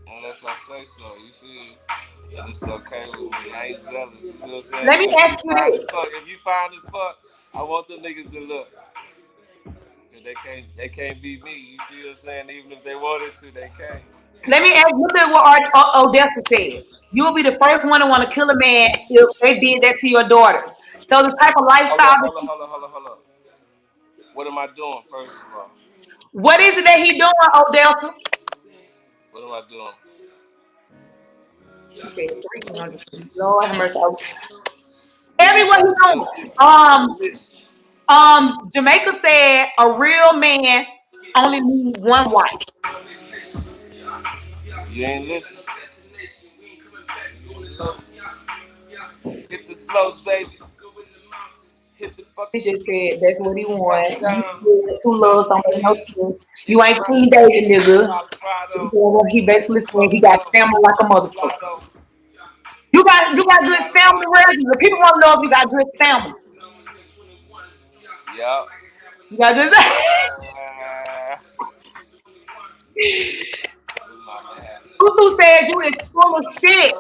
unless I say so. You feel? And it's okay with me. I ain't jealous. You see what I'm saying? Let me Because ask you this. if you find as fuck, I want them niggas to look. Cause they can't beat me. You see what I'm saying? Even if they wanted to, they can't. Let me ask. Look at what Odessa said. You'll be the first one to want to kill a man if they did that to your daughter. So the type of Hold up, lifestyle. hold up. What am I doing first of all? What is it that he doing, Odessa? What am I doing? She said 300. Lord have mercy. Give me Everywhere he your going. list. Give me the list. Jamaica said a real man only need one wife. You ain't listen. Hit the slows, baby. Hit the He fucking just slows. said that's what he Drop want. it down. Two loves don't make no sense. You It's ain't right. clean dating, nigga. Colorado. He basically saying he got Buffalo. family like a motherfucker. Mulatto. You got good family, Reggie. The people want to know if you got good family. Yup. You got good. Tutu said you is full of shit.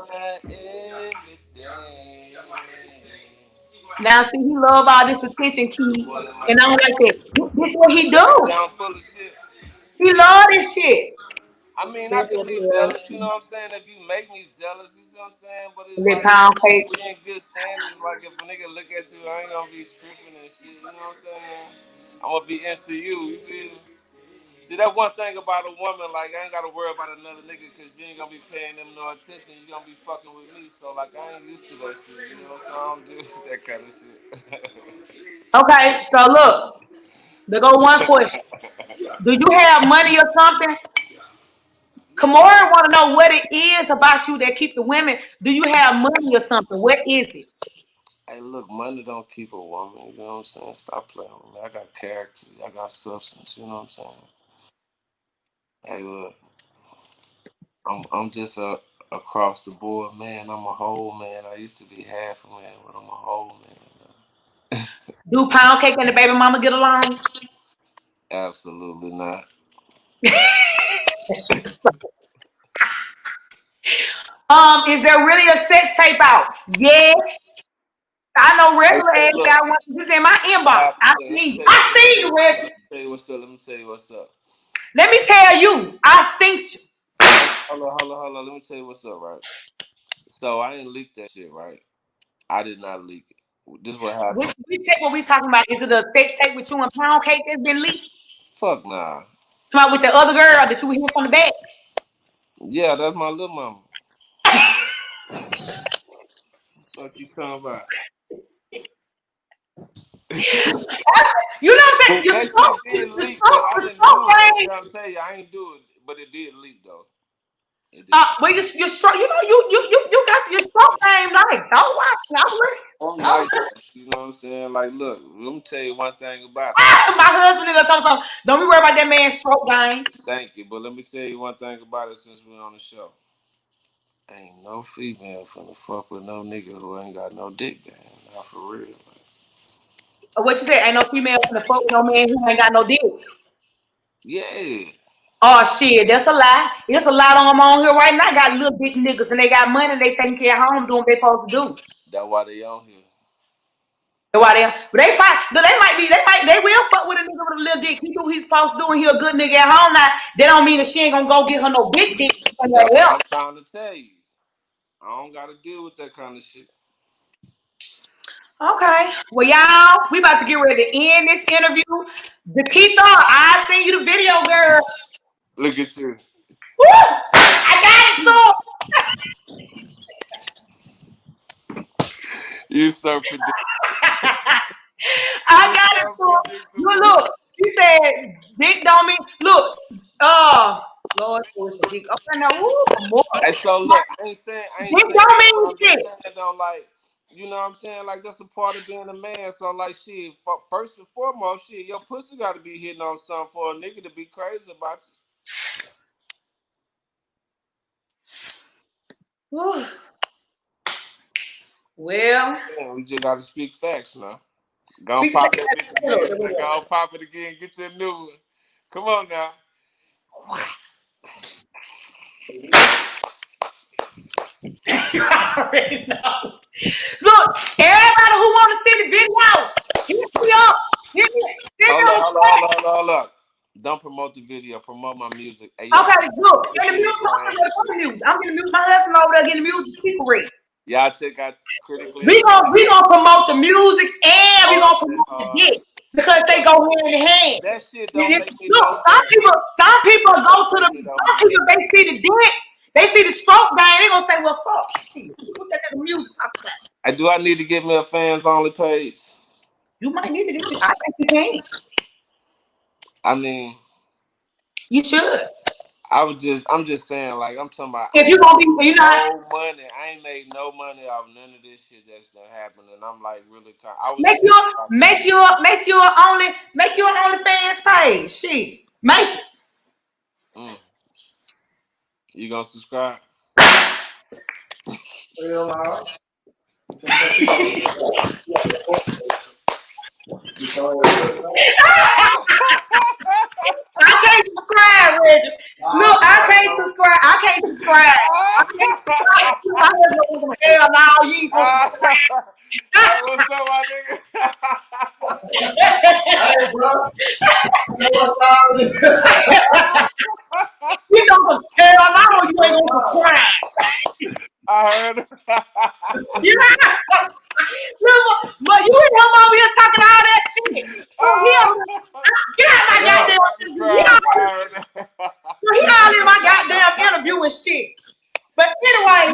Now see, he love all this attention, Key, and I'm like that. This what he do. Sound full of shit. He love this shit. I mean, I That's could what be he loves. jealous, you know what I'm saying? If you make me jealous, you see what I'm saying? But it's That like, pound cake. we in good standards. Like, if a nigga look at you, I ain't gonna be tripping and shit, you know what I'm saying? I'm gonna be into you feel me? See, that's one thing about a woman, like, I ain't gotta worry about another nigga because you ain't gonna be paying them no attention. You gonna be fucking with me. So, like, I ain't used to that shit, you know? So I don't do that kind of shit. Okay, so look, there go one question. Do you have money or something? Kamora want to know what it is about you that keep the women. Do you have money or something? What is it? Hey, look, money don't keep a woman. You know what I'm saying? Stop playing with me. I got character. I got substance. You know what I'm saying? Hey, look, I'm just a across the board man. I'm a whole man. I used to be half a man, but I'm a whole man. Do pound cake and the baby mama get along? Absolutely not. Is there really a sex tape out? Yes. I know Hey, regular ass look, guy wants this in my inbox. I let me see you. tell you, I see you, Reggie. tell you what's up. Let me tell you what's up. Let me tell you, I seen you. Hold on. Let me tell you what's up, right? So I didn't leak that shit, right? I did not leak it. This is what happened. Which tape what we talking about? Is it a sex tape with you and Pound Cake that's been leaked? Fuck nah. Talking about with the other girl that you were here from the back? Yeah, that's my little mama. Fuck you talking about? You know what I'm saying? But that shit did leak, but I didn't do it. That's what I'm telling you. I ain't do it, but it did leak though. It did. Well, you stroke. You know, you got your stroke game nice. Don't watch. I'm nice. You know what I'm saying? Like, look, let me tell you one thing about it. My husband and something. Don't be worried about that man's stroke game. Thank you, but let me tell you one thing about it since we're on the show. Ain't no female finna fuck with no nigga who ain't got no dick game. Not for real. What you say? Ain't no female in the fuck with no man who ain't got no dick. Yeah. Oh shit, that's a lie. It's a lot of them on here right now. Got little big niggas and they got money. And they taking care of home doing what they supposed to do. That's why they on here. That's why they will fuck with a nigga with a little dick. He do what he's supposed to do and he a good nigga at home. Now that don't mean that she ain't gonna go get her no big dick. That's what I'm trying to tell you. I don't gotta deal with that kind of shit. Okay. Well, y'all, we about to get ready to end this interview. Nikita, I seen you the video, girl. Look at you. Woo! I got it, so. You so predictable. I got it, so. Look, he said, dick don't mean, look, Lord, dick. Okay, now, more. Hey, so look, I ain't saying dick don't mean shit. Don't like, you know what I'm saying? Like, that's a part of being a man. So, like, shit, first and foremost, shit, your pussy got to be hitting on something for a nigga to be crazy about you. Well, we just got to speak facts now. Go pop that bitch again. Go pop it again. Get you a new one. Come on now. You already know. Look, everybody who want to see the video, hit me up. Hold up. Don't promote the video. Promote my music. Hey, okay, look. I'm getting music. My husband over there getting music. People read. Y'all check out Critically. We gonna promote the music and we gonna promote the dick because they go hand in hand. That shit don't make me look. Some people go to the. Some people they see the dick, they see the stroke guy, they gonna say, "Well, fuck, shit, what that music talking about?" Do I need to get me a fans only page? You might need to get it. I think you can. I mean, you should. I'm just saying, like, I'm talking about. If you gonna be, you know, no money. I ain't made no money off none of this shit that's done happened, and I'm like really. Make your OnlyFans page. Shit, make it. You gonna subscribe? Real hard. I can't subscribe, Reggie. Look, I can't subscribe. I can't subscribe. Hell no, you ain't gonna subscribe. What's up, my nigga? Hey, bro. You know what's up? You gonna hell no, you ain't gonna subscribe. I heard it. You know? Look, but you ain't come over here talking all that shit. Get out my goddamn interview. He all in my goddamn interview and shit. But anyway,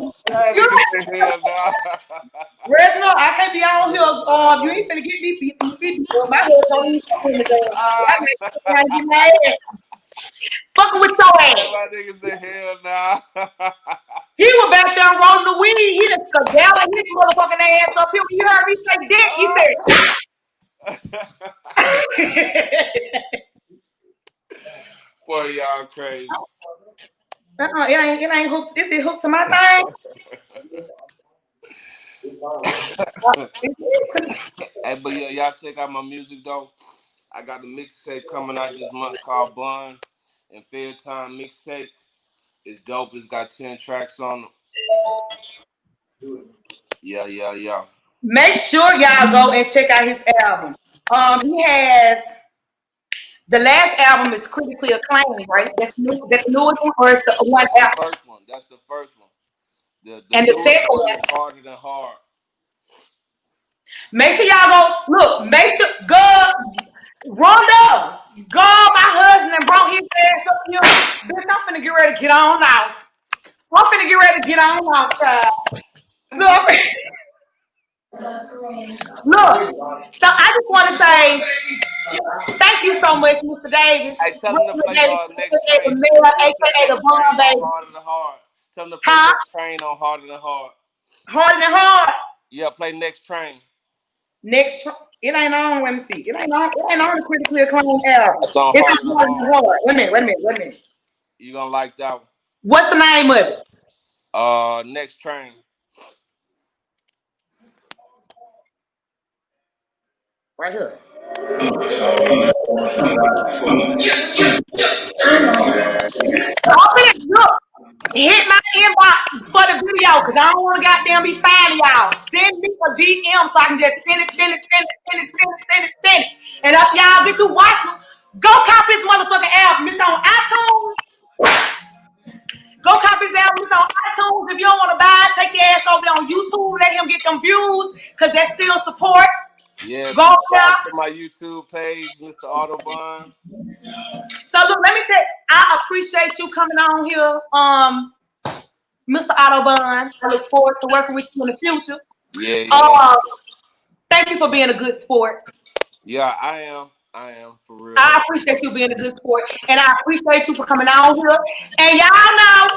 Reginald, I can't be on here. You ain't finna get me beat. My head don't even fuck with the fucking with your ass. My nigga said hell nah. He was back there rolling the weed. He just gallon his motherfucking ass up here. When you heard me say dick, he said. Boy, y'all crazy. It ain't hooked. Is it hooked to my thing? Hey, but yeah, y'all check out my music though. I got a mixtape coming out this month called Bahn and Fair Time Mixtape. It's dope. It's got 10 tracks on it. Yeah. Make sure y'all go and check out his album. He has the last album is critically acclaimed, right? That's new. That's the newest one, or it's the one after? That's the first one. And the second one, harder than hard. make sure y'all go look. Make sure Rhonda, God, my husband, and brought his ass up here. Bitch, I'm finna get ready to get on out. I'm finna get ready to get on out, child. Look, look. So I just want to say thank you so much, Mr. Davis. Hey, tell them to play next train. aka the Bahn baby. Harder than hard. Tell them to play next train on harder than hard. Harder than hard. Yeah, play next train. Next, it ain't on. Let me see. It ain't on the Critically Acclaimed album. It's on It's harder than hard. Wait a minute. You gonna like that one? What's the name of it? Next train. Right here. Look, hit my inbox for the video because I don't want to goddamn be finding y'all. Send me a DM so I can just send it. And if y'all get to watch them, go copy this motherfucking album. It's on iTunes. Go copy his album. It's on iTunes. If you don't want to buy it, take your ass over there on YouTube. Let him get them views because that's still support. Yeah, go to my YouTube page, Mr. Autobahn. So look, let me tell you, I appreciate you coming on here, Mr. Autobahn. I look forward to working with you in the future. Yeah. Thank you for being a good sport. Yeah, I am for real. I appreciate you being a good sport, and I appreciate you for coming on here. And y'all know